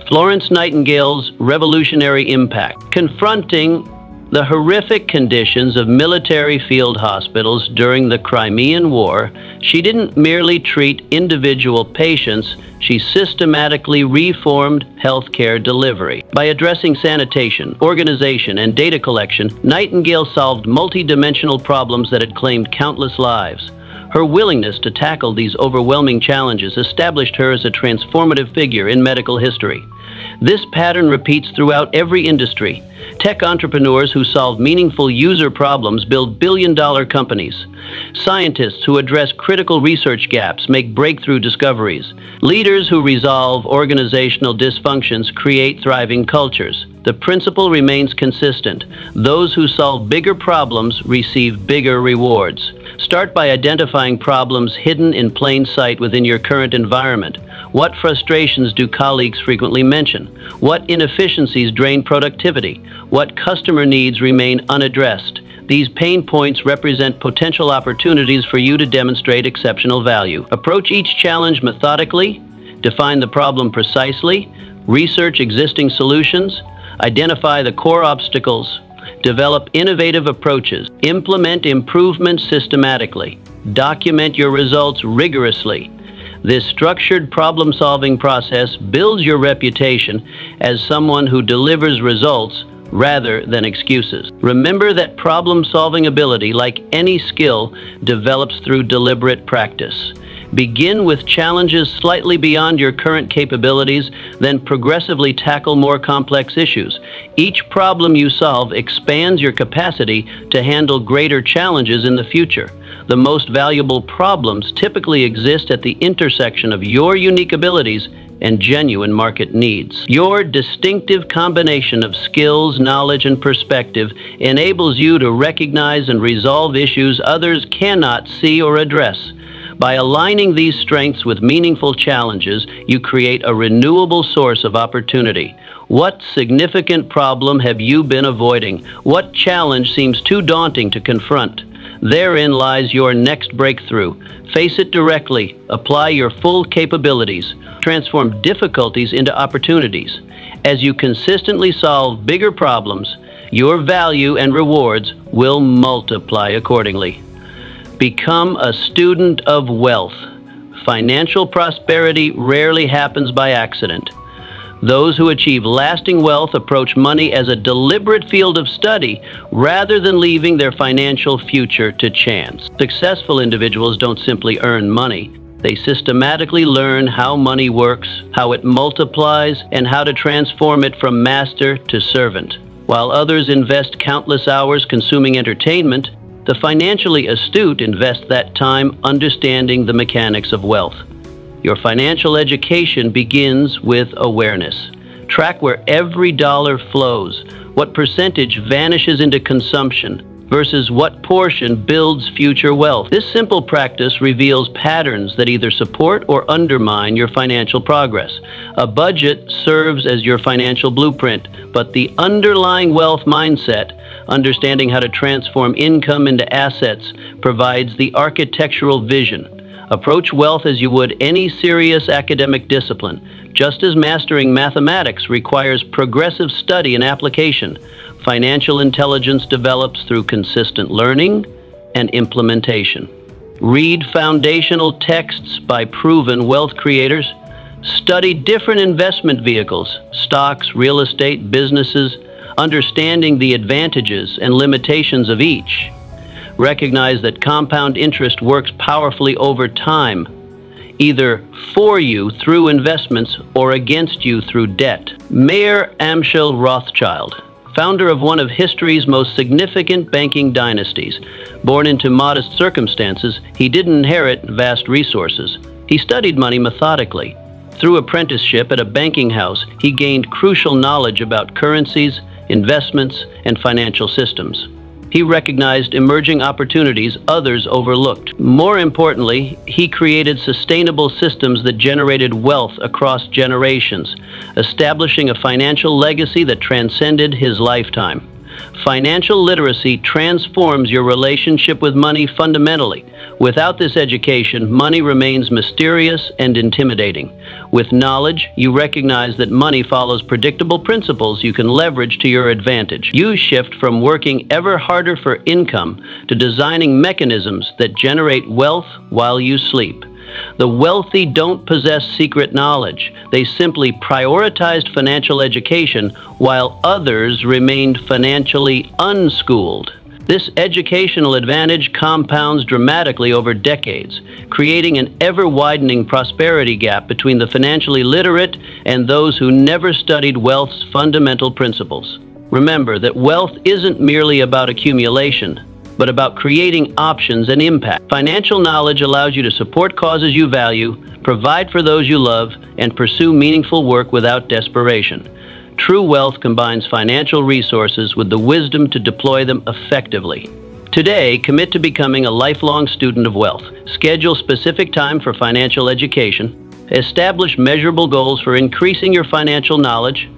Florence Nightingale's revolutionary impact. Confronting the horrific conditions of military field hospitals during the Crimean War, she didn't merely treat individual patients, she systematically reformed healthcare delivery. By addressing sanitation, organization, and data collection, Nightingale solved multidimensional problems that had claimed countless lives. Her willingness to tackle these overwhelming challenges established her as a transformative figure in medical history. This pattern repeats throughout every industry. Tech entrepreneurs who solve meaningful user problems build billion-dollar companies. Scientists who address critical research gaps make breakthrough discoveries. Leaders who resolve organizational dysfunctions create thriving cultures. The principle remains consistent. Those who solve bigger problems receive bigger rewards. Start by identifying problems hidden in plain sight within your current environment. What frustrations do colleagues frequently mention? What inefficiencies drain productivity? What customer needs remain unaddressed? These pain points represent potential opportunities for you to demonstrate exceptional value. Approach each challenge methodically, define the problem precisely, research existing solutions, identify the core obstacles, develop innovative approaches, implement improvements systematically, document your results rigorously. This structured problem-solving process builds your reputation as someone who delivers results rather than excuses. Remember that problem-solving ability, like any skill, develops through deliberate practice. Begin with challenges slightly beyond your current capabilities, then progressively tackle more complex issues. Each problem you solve expands your capacity to handle greater challenges in the future. The most valuable problems typically exist at the intersection of your unique abilities and genuine market needs. Your distinctive combination of skills, knowledge, and perspective enables you to recognize and resolve issues others cannot see or address. By aligning these strengths with meaningful challenges, you create a renewable source of opportunity. What significant problem have you been avoiding? What challenge seems too daunting to confront? Therein lies your next breakthrough. Face it directly, apply your full capabilities, transform difficulties into opportunities. As you consistently solve bigger problems, your value and rewards will multiply accordingly. Become a student of wealth. Financial prosperity rarely happens by accident. Those who achieve lasting wealth approach money as a deliberate field of study rather than leaving their financial future to chance. Successful individuals don't simply earn money. They systematically learn how money works, how it multiplies, and how to transform it from master to servant. While others invest countless hours consuming entertainment, the financially astute invest that time understanding the mechanics of wealth. Your financial education begins with awareness. Track where every dollar flows, what percentage vanishes into consumption versus what portion builds future wealth. This simple practice reveals patterns that either support or undermine your financial progress. A budget serves as your financial blueprint, but the underlying wealth mindset, understanding how to transform income into assets, provides the architectural vision. Approach wealth as you would any serious academic discipline. Just as mastering mathematics requires progressive study and application, financial intelligence develops through consistent learning and implementation. Read foundational texts by proven wealth creators. Study different investment vehicles, stocks, real estate, businesses, understanding the advantages and limitations of each. Recognize that compound interest works powerfully over time, either for you through investments or against you through debt. Mayer Amschel Rothschild, founder of one of history's most significant banking dynasties. Born into modest circumstances, he didn't inherit vast resources. He studied money methodically. Through apprenticeship at a banking house, he gained crucial knowledge about currencies, investments, and financial systems. He recognized emerging opportunities others overlooked. More importantly, he created sustainable systems that generated wealth across generations, establishing a financial legacy that transcended his lifetime. Financial literacy transforms your relationship with money fundamentally. Without this education, money remains mysterious and intimidating. With knowledge, you recognize that money follows predictable principles you can leverage to your advantage. You shift from working ever harder for income to designing mechanisms that generate wealth while you sleep. The wealthy don't possess secret knowledge. They simply prioritized financial education while others remained financially unschooled. This educational advantage compounds dramatically over decades, creating an ever-widening prosperity gap between the financially literate and those who never studied wealth's fundamental principles. Remember that wealth isn't merely about accumulation, but about creating options and impact. Financial knowledge allows you to support causes you value, provide for those you love, and pursue meaningful work without desperation. True wealth combines financial resources with the wisdom to deploy them effectively. Today, commit to becoming a lifelong student of wealth. Schedule specific time for financial education. Establish measurable goals for increasing your financial knowledge.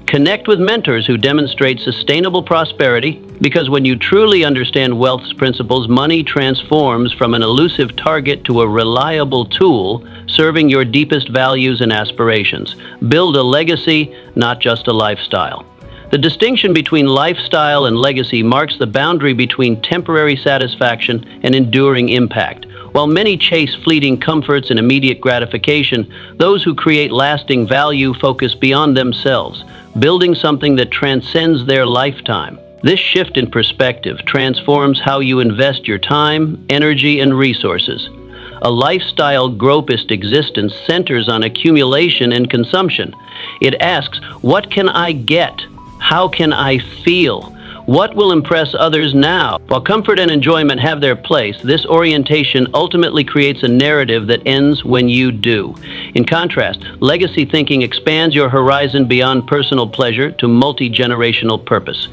Connect with mentors who demonstrate sustainable prosperity, because when you truly understand wealth's principles, money transforms from an elusive target to a reliable tool serving your deepest values and aspirations. Build a legacy, not just a lifestyle. The distinction between lifestyle and legacy marks the boundary between temporary satisfaction and enduring impact. While many chase fleeting comforts and immediate gratification, those who create lasting value focus beyond themselves, building something that transcends their lifetime. This shift in perspective transforms how you invest your time, energy, and resources. A lifestyle gropist existence centers on accumulation and consumption. It asks, what can I get? How can I feel? What will impress others now? While comfort and enjoyment have their place, this orientation ultimately creates a narrative that ends when you do. In contrast, legacy thinking expands your horizon beyond personal pleasure to multi-generational purpose.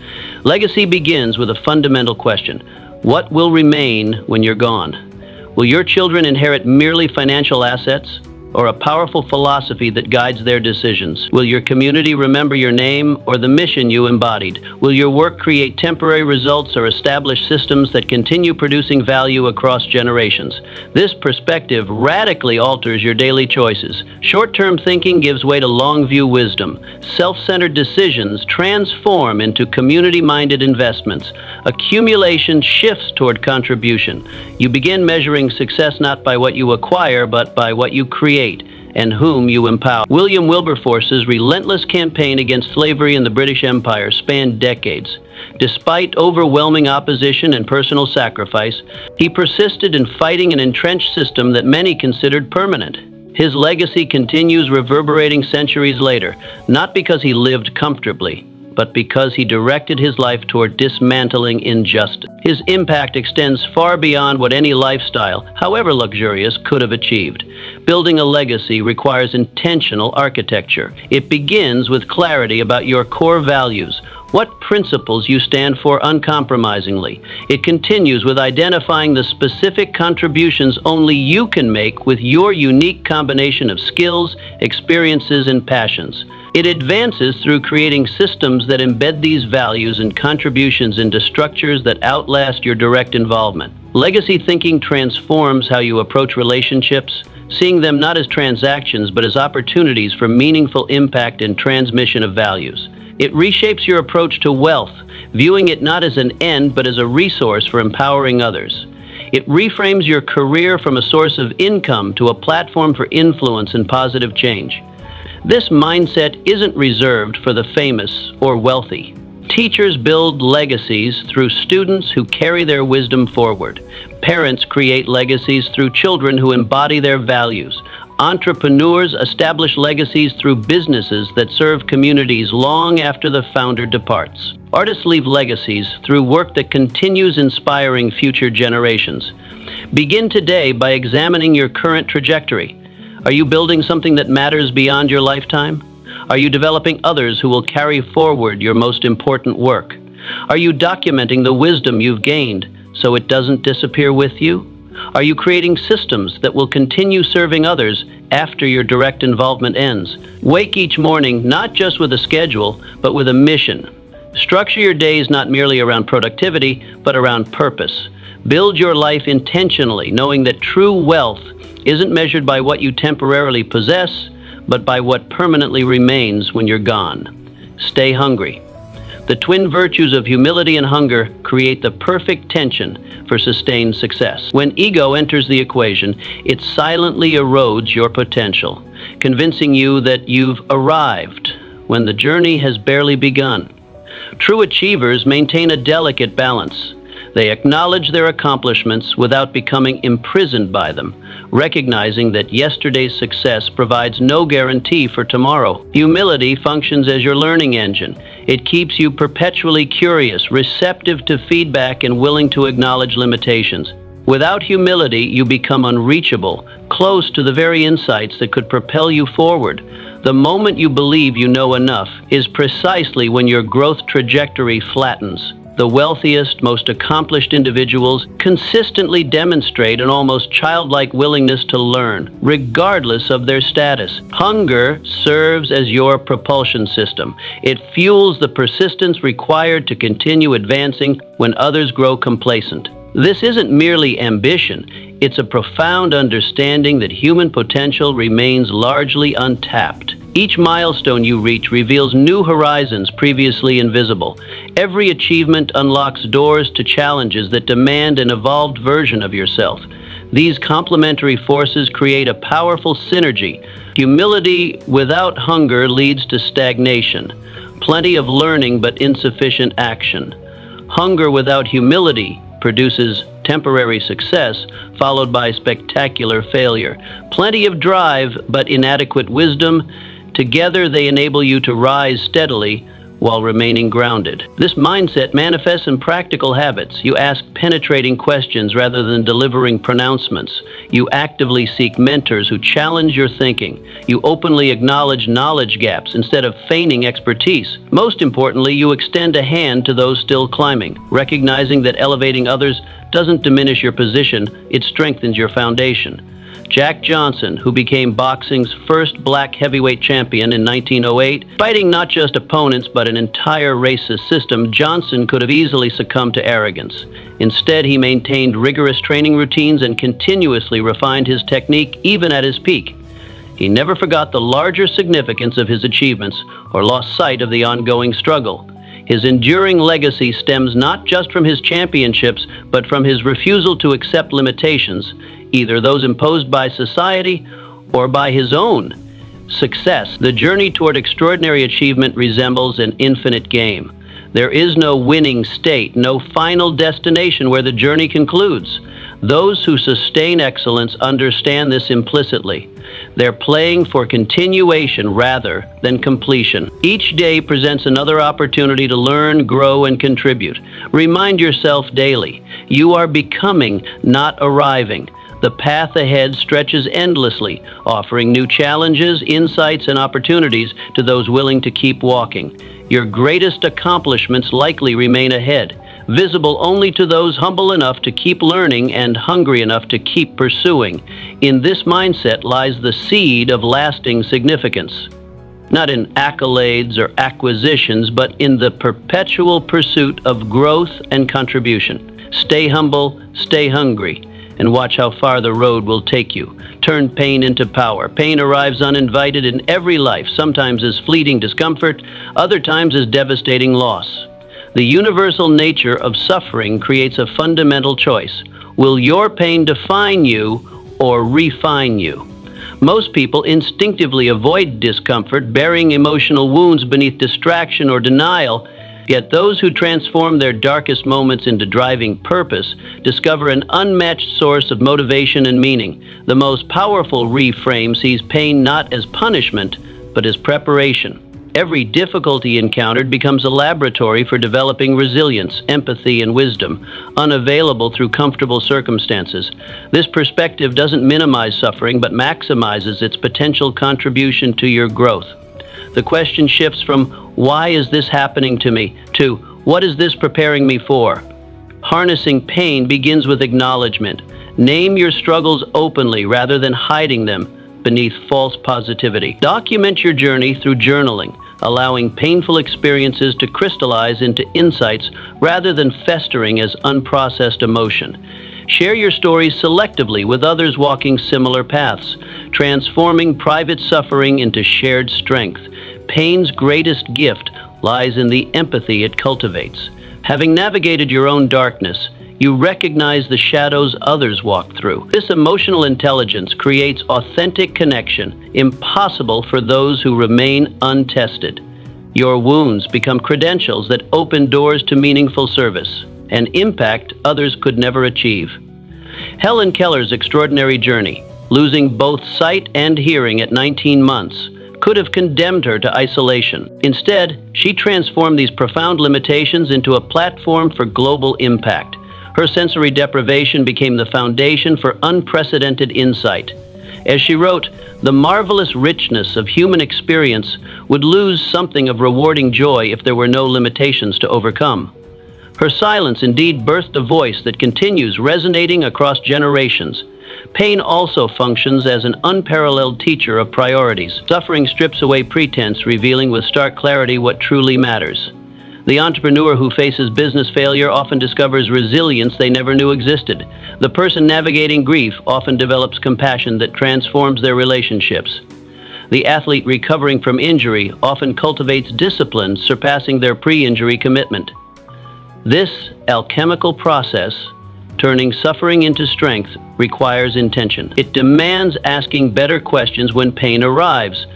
Legacy begins with a fundamental question: what will remain when you're gone? Will your children inherit merely financial assets, or a powerful philosophy that guides their decisions? Will your community remember your name or the mission you embodied? Will your work create temporary results or establish systems that continue producing value across generations? This perspective radically alters your daily choices. Short-term thinking gives way to long-view wisdom. Self-centered decisions transform into community-minded investments. Accumulation shifts toward contribution. You begin measuring success not by what you acquire, but by what you create and whom you empower. William Wilberforce's relentless campaign against slavery in the British Empire spanned decades. Despite overwhelming opposition and personal sacrifice, he persisted in fighting an entrenched system that many considered permanent. His legacy continues reverberating centuries later, not because he lived comfortably, but because he directed his life toward dismantling injustice. His impact extends far beyond what any lifestyle, however luxurious, could have achieved. Building a legacy requires intentional architecture. It begins with clarity about your core values, what principles you stand for uncompromisingly. It continues with identifying the specific contributions only you can make with your unique combination of skills, experiences, and passions. It advances through creating systems that embed these values and contributions into structures that outlast your direct involvement. Legacy thinking transforms how you approach relationships, seeing them not as transactions but as opportunities for meaningful impact and transmission of values. It reshapes your approach to wealth, viewing it not as an end but as a resource for empowering others. It reframes your career from a source of income to a platform for influence and positive change. This mindset isn't reserved for the famous or wealthy. Teachers build legacies through students who carry their wisdom forward. Parents create legacies through children who embody their values. Entrepreneurs establish legacies through businesses that serve communities long after the founder departs. Artists leave legacies through work that continues inspiring future generations. Begin today by examining your current trajectory. Are you building something that matters beyond your lifetime? Are you developing others who will carry forward your most important work? Are you documenting the wisdom you've gained so it doesn't disappear with you? Are you creating systems that will continue serving others after your direct involvement ends? Wake each morning not just with a schedule, but with a mission. Structure your days not merely around productivity, but around purpose. Build your life intentionally, knowing that true wealth isn't measured by what you temporarily possess, but by what permanently remains when you're gone. Stay hungry. The twin virtues of humility and hunger create the perfect tension for sustained success. When ego enters the equation, it silently erodes your potential, convincing you that you've arrived when the journey has barely begun. True achievers maintain a delicate balance. They acknowledge their accomplishments without becoming imprisoned by them, recognizing that yesterday's success provides no guarantee for tomorrow. Humility functions as your learning engine. It keeps you perpetually curious, receptive to feedback, and willing to acknowledge limitations. Without humility, you become unreachable, close to the very insights that could propel you forward. The moment you believe you know enough is precisely when your growth trajectory flattens. The wealthiest, most accomplished individuals consistently demonstrate an almost childlike willingness to learn, regardless of their status. Hunger serves as your propulsion system. It fuels the persistence required to continue advancing when others grow complacent. This isn't merely ambition. It's a profound understanding that human potential remains largely untapped. Each milestone you reach reveals new horizons previously invisible. Every achievement unlocks doors to challenges that demand an evolved version of yourself. These complementary forces create a powerful synergy. Humility without hunger leads to stagnation. Plenty of learning but insufficient action. Hunger without humility produces temporary success followed by spectacular failure. Plenty of drive, but inadequate wisdom. Together, they enable you to rise steadily while remaining grounded. This mindset manifests in practical habits. You ask penetrating questions rather than delivering pronouncements. You actively seek mentors who challenge your thinking. You openly acknowledge knowledge gaps instead of feigning expertise. Most importantly, you extend a hand to those still climbing, recognizing that elevating others doesn't diminish your position, it strengthens your foundation. Jack Johnson, who became boxing's first black heavyweight champion in 1908, fighting not just opponents but an entire racist system, Johnson could have easily succumbed to arrogance. Instead, he maintained rigorous training routines and continuously refined his technique even at his peak. He never forgot the larger significance of his achievements or lost sight of the ongoing struggle. His enduring legacy stems not just from his championships, but from his refusal to accept limitations, either those imposed by society or by his own. Success, the journey toward extraordinary achievement, resembles an infinite game. There is no winning state, no final destination where the journey concludes. Those who sustain excellence understand this implicitly. They're playing for continuation rather than completion. Each day presents another opportunity to learn, grow, and contribute. Remind yourself daily, you are becoming, not arriving. The path ahead stretches endlessly, offering new challenges, insights, and opportunities to those willing to keep walking. Your greatest accomplishments likely remain ahead, visible only to those humble enough to keep learning and hungry enough to keep pursuing. In this mindset lies the seed of lasting significance. Not in accolades or acquisitions, but in the perpetual pursuit of growth and contribution. Stay humble, stay hungry, and watch how far the road will take you. Turn pain into power. Pain arrives uninvited in every life, sometimes as fleeting discomfort, other times as devastating loss. The universal nature of suffering creates a fundamental choice. Will your pain define you or refine you? Most people instinctively avoid discomfort, burying emotional wounds beneath distraction or denial. Yet those who transform their darkest moments into driving purpose discover an unmatched source of motivation and meaning. The most powerful reframe sees pain not as punishment, but as preparation. Every difficulty encountered becomes a laboratory for developing resilience, empathy, and wisdom, unavailable through comfortable circumstances. This perspective doesn't minimize suffering, but maximizes its potential contribution to your growth. The question shifts from, why is this happening to me, to, what is this preparing me for? Harnessing pain begins with acknowledgement. Name your struggles openly rather than hiding them beneath false positivity. Document your journey through journaling, allowing painful experiences to crystallize into insights rather than festering as unprocessed emotion. Share your stories selectively with others walking similar paths, transforming private suffering into shared strength. Pain's greatest gift lies in the empathy it cultivates. Having navigated your own darkness, you recognize the shadows others walk through. This emotional intelligence creates authentic connection, impossible for those who remain untested. Your wounds become credentials that open doors to meaningful service, an impact others could never achieve. Helen Keller's extraordinary journey, losing both sight and hearing at 19 months, could have condemned her to isolation. Instead, she transformed these profound limitations into a platform for global impact. Her sensory deprivation became the foundation for unprecedented insight. As she wrote, the marvelous richness of human experience would lose something of rewarding joy if there were no limitations to overcome. Her silence indeed birthed a voice that continues resonating across generations. Pain also functions as an unparalleled teacher of priorities. Suffering strips away pretense, revealing with stark clarity what truly matters. The entrepreneur who faces business failure often discovers resilience they never knew existed. The person navigating grief often develops compassion that transforms their relationships. The athlete recovering from injury often cultivates discipline, surpassing their pre-injury commitment. This alchemical process, turning suffering into strength, requires intention. It demands asking better questions when pain arrives.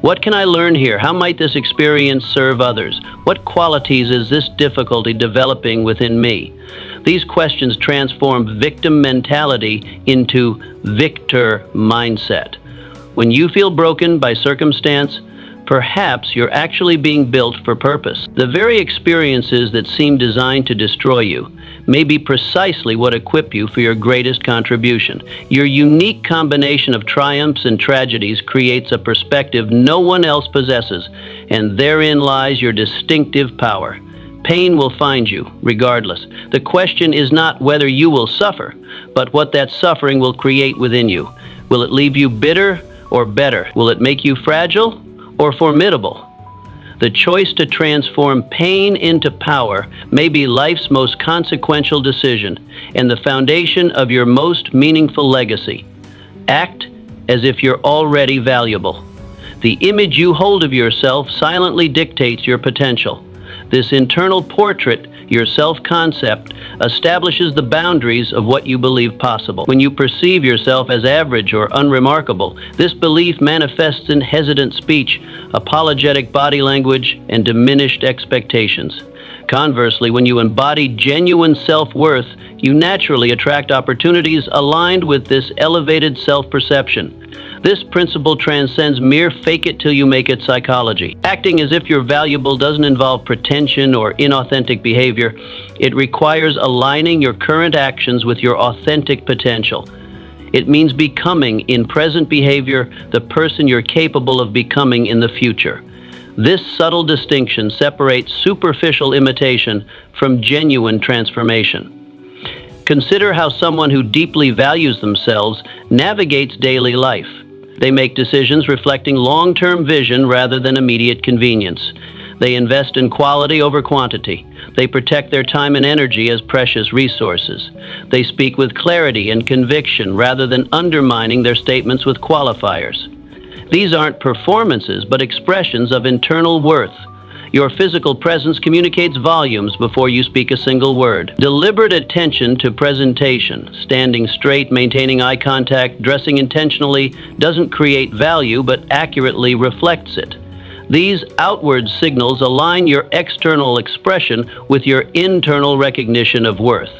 What can I learn here? How might this experience serve others? What qualities is this difficulty developing within me? These questions transform victim mentality into victor mindset. When you feel broken by circumstance, perhaps you're actually being built for purpose. The very experiences that seem designed to destroy you may be precisely what equip you for your greatest contribution. Your unique combination of triumphs and tragedies creates a perspective no one else possesses, and therein lies your distinctive power. Pain will find you, regardless. The question is not whether you will suffer, but what that suffering will create within you. Will it leave you bitter or better? Will it make you fragile or formidable? The choice to transform pain into power may be life's most consequential decision and the foundation of your most meaningful legacy. Act as if you're already valuable. The image you hold of yourself silently dictates your potential. This internal portrait, your self-concept, establishes the boundaries of what you believe possible. When you perceive yourself as average or unremarkable, this belief manifests in hesitant speech, apologetic body language, and diminished expectations. Conversely, when you embody genuine self-worth, you naturally attract opportunities aligned with this elevated self-perception. This principle transcends mere fake-it-till-you-make-it psychology. Acting as if you're valuable doesn't involve pretension or inauthentic behavior. It requires aligning your current actions with your authentic potential. It means becoming, in present behavior, the person you're capable of becoming in the future. This subtle distinction separates superficial imitation from genuine transformation. Consider how someone who deeply values themselves navigates daily life. They make decisions reflecting long-term vision rather than immediate convenience. They invest in quality over quantity. They protect their time and energy as precious resources. They speak with clarity and conviction rather than undermining their statements with qualifiers. These aren't performances, but expressions of internal worth. Your physical presence communicates volumes before you speak a single word. Deliberate attention to presentation, standing straight, maintaining eye contact, dressing intentionally, doesn't create value but accurately reflects it. These outward signals align your external expression with your internal recognition of worth.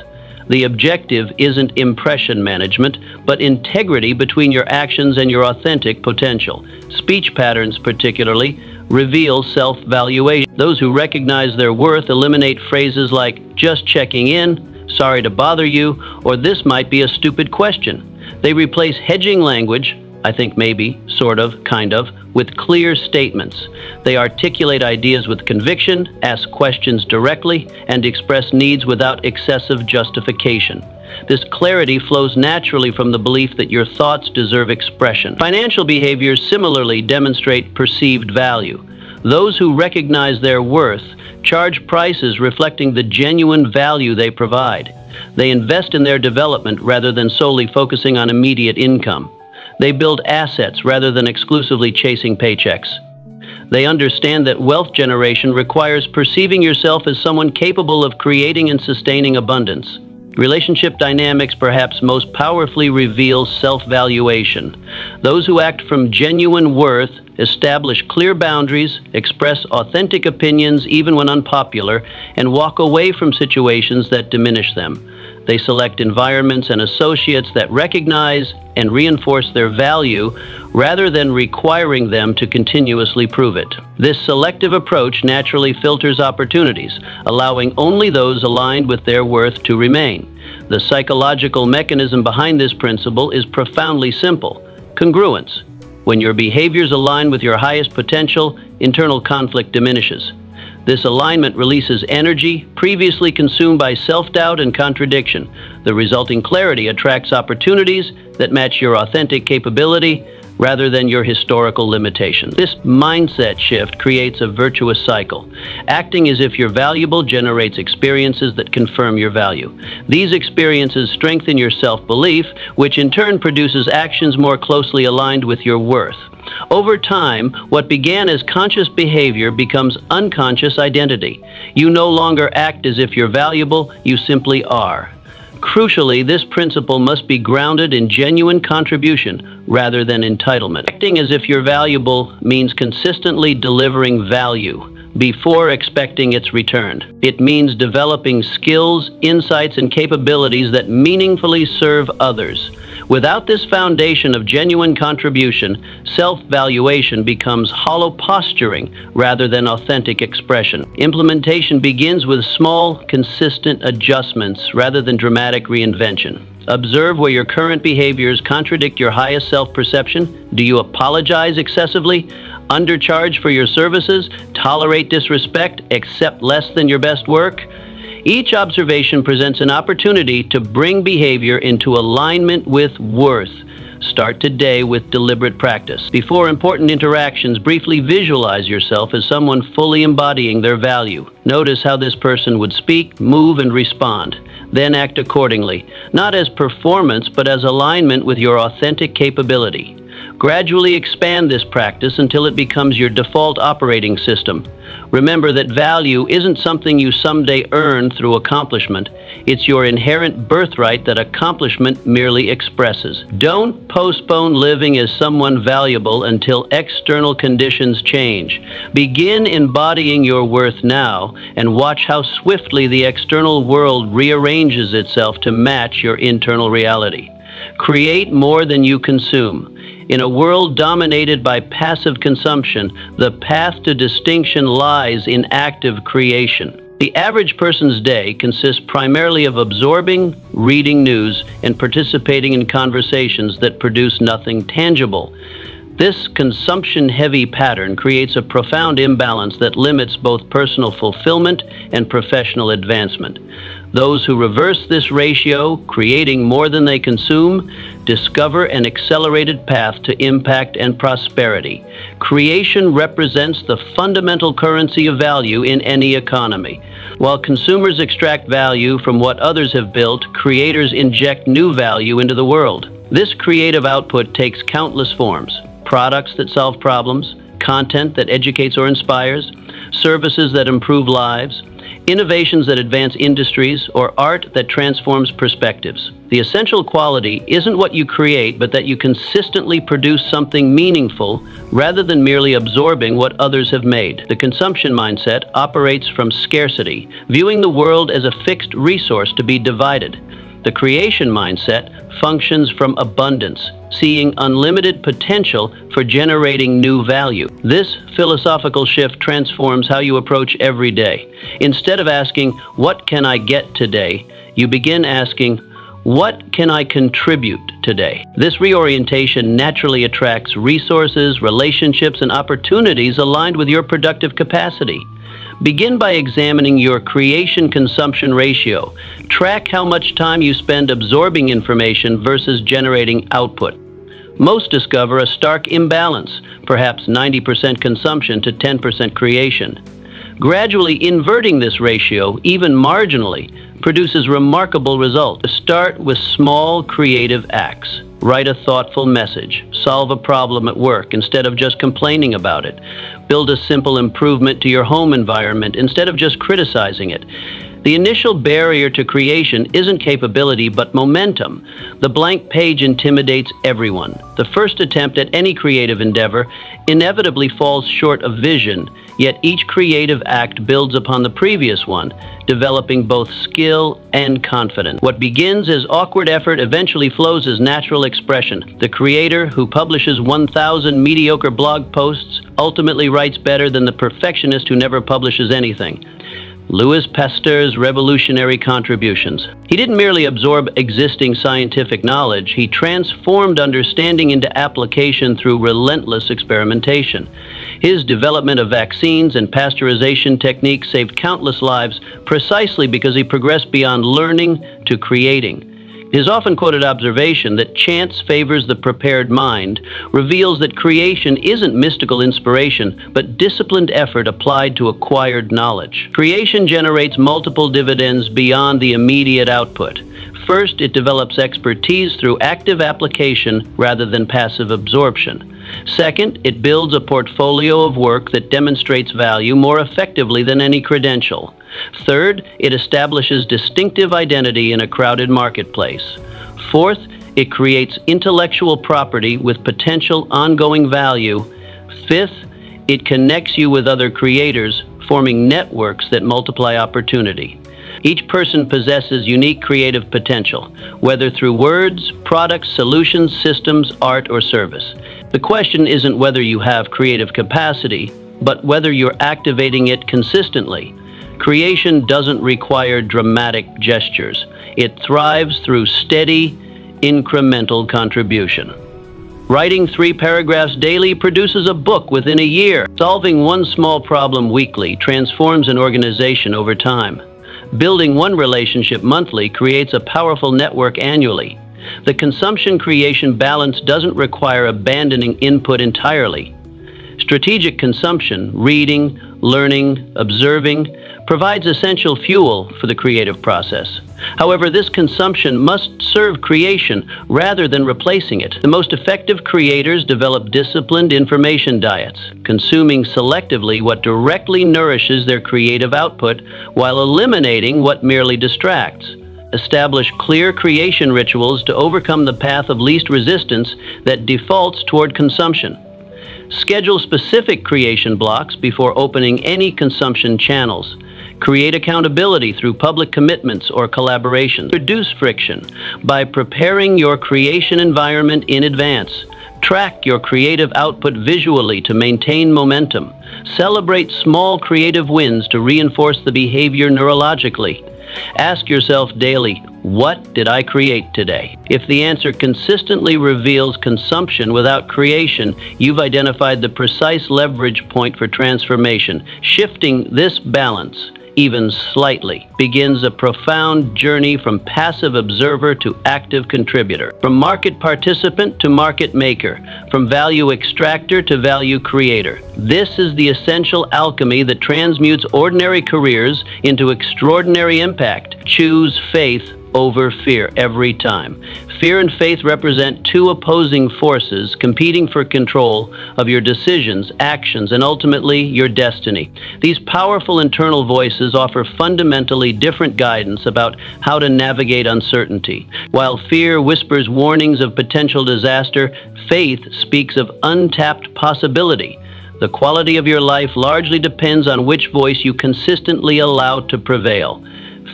The objective isn't impression management, but integrity between your actions and your authentic potential. Speech patterns, particularly, reveal self-valuation. Those who recognize their worth eliminate phrases like, just checking in, sorry to bother you, or this might be a stupid question. They replace hedging language, I think maybe, sort of, kind of, with clear statements. They articulate ideas with conviction, ask questions directly, and express needs without excessive justification. This clarity flows naturally from the belief that your thoughts deserve expression. Financial behaviors similarly demonstrate perceived value. Those who recognize their worth charge prices reflecting the genuine value they provide. They invest in their development rather than solely focusing on immediate income. They build assets rather than exclusively chasing paychecks. They understand that wealth generation requires perceiving yourself as someone capable of creating and sustaining abundance. Relationship dynamics perhaps most powerfully reveal self-valuation. Those who act from genuine worth establish clear boundaries, express authentic opinions even when unpopular, and walk away from situations that diminish them. They select environments and associates that recognize and reinforce their value rather than requiring them to continuously prove it. This selective approach naturally filters opportunities, allowing only those aligned with their worth to remain. The psychological mechanism behind this principle is profoundly simple: congruence. When your behaviors align with your highest potential, internal conflict diminishes. This alignment releases energy previously consumed by self-doubt and contradiction. The resulting clarity attracts opportunities that match your authentic capability rather than your historical limitations. This mindset shift creates a virtuous cycle. Acting as if you're valuable generates experiences that confirm your value. These experiences strengthen your self-belief, which in turn produces actions more closely aligned with your worth. Over time, what began as conscious behavior becomes unconscious identity. You no longer act as if you're valuable, you simply are. Crucially, this principle must be grounded in genuine contribution rather than entitlement. Acting as if you're valuable means consistently delivering value, before expecting its return. It means developing skills, insights, and capabilities that meaningfully serve others. Without this foundation of genuine contribution, self-valuation becomes hollow posturing rather than authentic expression. Implementation begins with small, consistent adjustments rather than dramatic reinvention. Observe where your current behaviors contradict your highest self-perception. Do you apologize excessively, undercharge for your services, tolerate disrespect, accept less than your best work? Each observation presents an opportunity to bring behavior into alignment with worth. Start today with deliberate practice. Before important interactions, briefly visualize yourself as someone fully embodying their value. Notice how this person would speak, move, and respond. Then act accordingly, not as performance, but as alignment with your authentic capability. Gradually expand this practice until it becomes your default operating system. Remember that value isn't something you someday earn through accomplishment. It's your inherent birthright that accomplishment merely expresses. Don't postpone living as someone valuable until external conditions change. Begin embodying your worth now and watch how swiftly the external world rearranges itself to match your internal reality. Create more than you consume. In a world dominated by passive consumption, the path to distinction lies in active creation. The average person's day consists primarily of absorbing, reading news, and participating in conversations that produce nothing tangible. This consumption-heavy pattern creates a profound imbalance that limits both personal fulfillment and professional advancement. Those who reverse this ratio, creating more than they consume, discover an accelerated path to impact and prosperity. Creation represents the fundamental currency of value in any economy. While consumers extract value from what others have built, creators inject new value into the world. This creative output takes countless forms: products that solve problems, content that educates or inspires, services that improve lives, innovations that advance industries, or art that transforms perspectives. The essential quality isn't what you create, but that you consistently produce something meaningful rather than merely absorbing what others have made. The consumption mindset operates from scarcity, viewing the world as a fixed resource to be divided. The creation mindset functions from abundance, seeing unlimited potential for generating new value. This philosophical shift transforms how you approach every day. Instead of asking, "What can I get today?" you begin asking, "What can I contribute today?" This reorientation naturally attracts resources, relationships, and opportunities aligned with your productive capacity. Begin by examining your creation-consumption ratio. Track how much time you spend absorbing information versus generating output. Most discover a stark imbalance, perhaps 90% consumption to 10% creation. Gradually inverting this ratio, even marginally, produces remarkable results. Start with small creative acts. Write a thoughtful message. Solve a problem at work instead of just complaining about it. Build a simple improvement to your home environment instead of just criticizing it. The initial barrier to creation isn't capability, but momentum. The blank page intimidates everyone. The first attempt at any creative endeavor inevitably falls short of vision, yet each creative act builds upon the previous one, developing both skill and confidence. What begins as awkward effort eventually flows as natural expression. The creator who publishes 1,000 mediocre blog posts ultimately writes better than the perfectionist who never publishes anything. Louis Pasteur's revolutionary contributions. He didn't merely absorb existing scientific knowledge, he transformed understanding into application through relentless experimentation. His development of vaccines and pasteurization techniques saved countless lives precisely because he progressed beyond learning to creating. His often quoted observation that chance favors the prepared mind reveals that creation isn't mystical inspiration, but disciplined effort applied to acquired knowledge. Creation generates multiple dividends beyond the immediate output. First, it develops expertise through active application rather than passive absorption. Second, it builds a portfolio of work that demonstrates value more effectively than any credential. Third, it establishes distinctive identity in a crowded marketplace. Fourth, it creates intellectual property with potential ongoing value. Fifth, it connects you with other creators, forming networks that multiply opportunity. Each person possesses unique creative potential, whether through words, products, solutions, systems, art, or service. The question isn't whether you have creative capacity, but whether you're activating it consistently. Creation doesn't require dramatic gestures. It thrives through steady, incremental contribution. Writing 3 paragraphs daily produces a book within a year. Solving one small problem weekly transforms an organization over time. Building one relationship monthly creates a powerful network annually. The consumption-creation balance doesn't require abandoning input entirely. Strategic consumption, reading, learning, observing, provides essential fuel for the creative process. However, this consumption must serve creation rather than replacing it. The most effective creators develop disciplined information diets, consuming selectively what directly nourishes their creative output while eliminating what merely distracts. Establish clear creation rituals to overcome the path of least resistance that defaults toward consumption. Schedule specific creation blocks before opening any consumption channels. Create accountability through public commitments or collaborations. Reduce friction by preparing your creation environment in advance. Track your creative output visually to maintain momentum. Celebrate small creative wins to reinforce the behavior neurologically. Ask yourself daily, what did I create today? If the answer consistently reveals consumption without creation, you've identified the precise leverage point for transformation. Shifting this balance, even slightly, begins a profound journey from passive observer to active contributor, from market participant to market maker, from value extractor to value creator. This is the essential alchemy that transmutes ordinary careers into extraordinary impact. Choose faith over fear every time. Fear and faith represent 2 opposing forces competing for control of your decisions, actions, and ultimately your destiny. These powerful internal voices offer fundamentally different guidance about how to navigate uncertainty. While fear whispers warnings of potential disaster, faith speaks of untapped possibility. The quality of your life largely depends on which voice you consistently allow to prevail.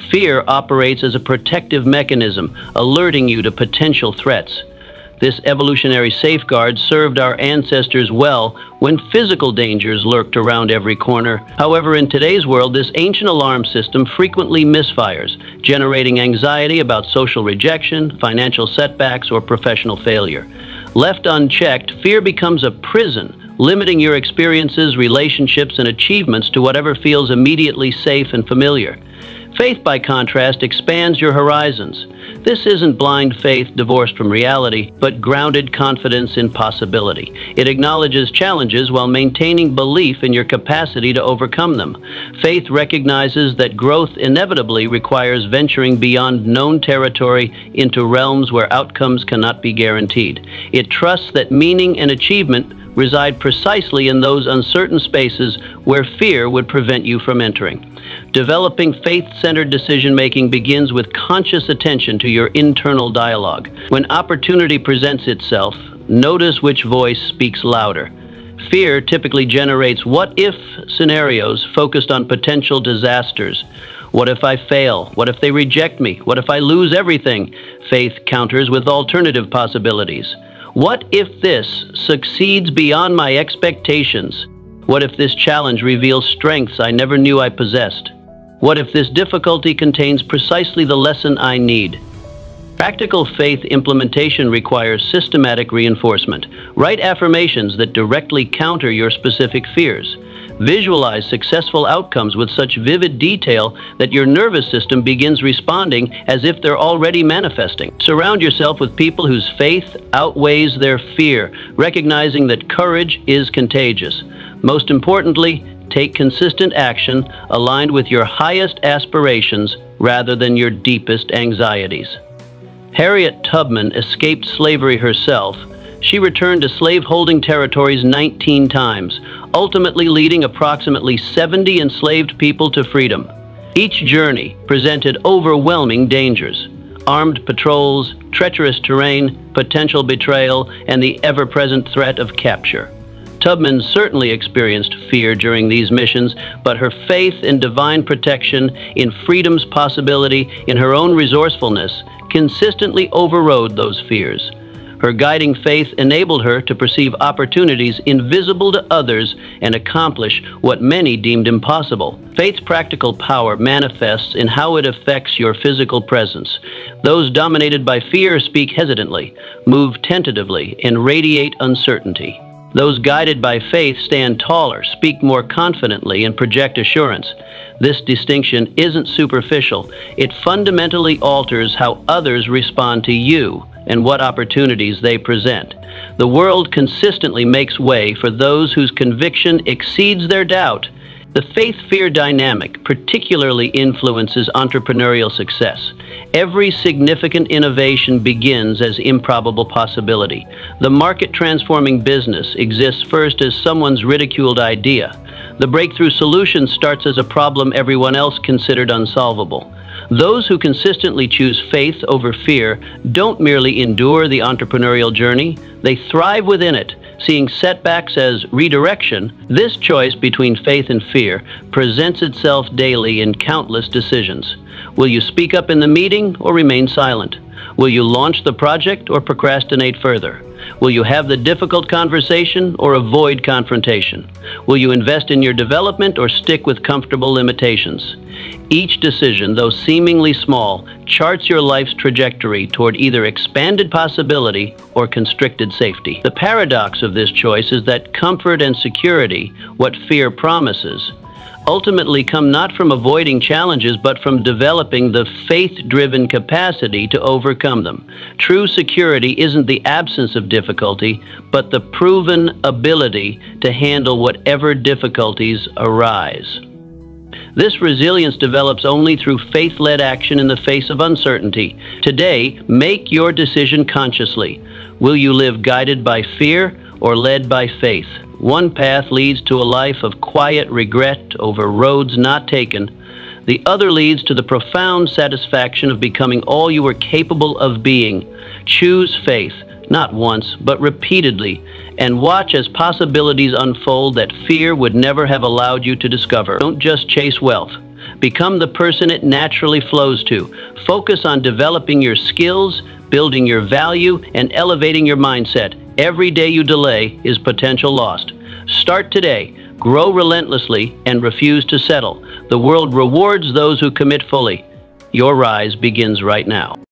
Fear operates as a protective mechanism, alerting you to potential threats. This evolutionary safeguard served our ancestors well when physical dangers lurked around every corner. However, in today's world, this ancient alarm system frequently misfires, generating anxiety about social rejection, financial setbacks, or professional failure. Left unchecked, fear becomes a prison, limiting your experiences, relationships, and achievements to whatever feels immediately safe and familiar. Faith, by contrast, expands your horizons. This isn't blind faith divorced from reality, but grounded confidence in possibility. It acknowledges challenges while maintaining belief in your capacity to overcome them. Faith recognizes that growth inevitably requires venturing beyond known territory into realms where outcomes cannot be guaranteed. It trusts that meaning and achievement reside precisely in those uncertain spaces where fear would prevent you from entering. Developing faith-centered decision-making begins with conscious attention to your internal dialogue. When opportunity presents itself, notice which voice speaks louder. Fear typically generates what-if scenarios focused on potential disasters. What if I fail? What if they reject me? What if I lose everything? Faith counters with alternative possibilities. What if this succeeds beyond my expectations? What if this challenge reveals strengths I never knew I possessed? What if this difficulty contains precisely the lesson I need? Practical faith implementation requires systematic reinforcement. Write affirmations that directly counter your specific fears. Visualize successful outcomes with such vivid detail that your nervous system begins responding as if they're already manifesting. Surround yourself with people whose faith outweighs their fear, recognizing that courage is contagious. Most importantly, take consistent action aligned with your highest aspirations rather than your deepest anxieties. Harriet Tubman escaped slavery herself. She returned to slave-holding territories 19 times, ultimately leading approximately 70 enslaved people to freedom. Each journey presented overwhelming dangers: armed patrols, treacherous terrain, potential betrayal, and the ever-present threat of capture. Tubman certainly experienced fear during these missions, but her faith in divine protection, in freedom's possibility, in her own resourcefulness, consistently overrode those fears. Her guiding faith enabled her to perceive opportunities invisible to others and accomplish what many deemed impossible. Faith's practical power manifests in how it affects your physical presence. Those dominated by fear speak hesitantly, move tentatively, and radiate uncertainty. Those guided by faith stand taller, speak more confidently, and project assurance. This distinction isn't superficial. It fundamentally alters how others respond to you and what opportunities they present. The world consistently makes way for those whose conviction exceeds their doubt. The faith-fear dynamic particularly influences entrepreneurial success. Every significant innovation begins as improbable possibility. The market-transforming business exists first as someone's ridiculed idea. The breakthrough solution starts as a problem everyone else considered unsolvable. Those who consistently choose faith over fear don't merely endure the entrepreneurial journey, they thrive within it, seeing setbacks as redirection. This choice between faith and fear presents itself daily in countless decisions. Will you speak up in the meeting or remain silent? Will you launch the project or procrastinate further? Will you have the difficult conversation or avoid confrontation? Will you invest in your development or stick with comfortable limitations? Each decision, though seemingly small, charts your life's trajectory toward either expanded possibility or constricted safety. The paradox of this choice is that comfort and security, what fear promises, ultimately come not from avoiding challenges, but from developing the faith-driven capacity to overcome them. True security isn't the absence of difficulty, but the proven ability to handle whatever difficulties arise. This resilience develops only through faith-led action in the face of uncertainty. Today, make your decision consciously. Will you live guided by fear or led by faith? One path leads to a life of quiet regret over roads not taken. The other leads to the profound satisfaction of becoming all you are capable of being. Choose faith, not once, but repeatedly, and watch as possibilities unfold that fear would never have allowed you to discover. Don't just chase wealth. Become the person it naturally flows to. Focus on developing your skills, building your value, and elevating your mindset. Every day you delay is potential lost. Start today, grow relentlessly, and refuse to settle. The world rewards those who commit fully. Your rise begins right now.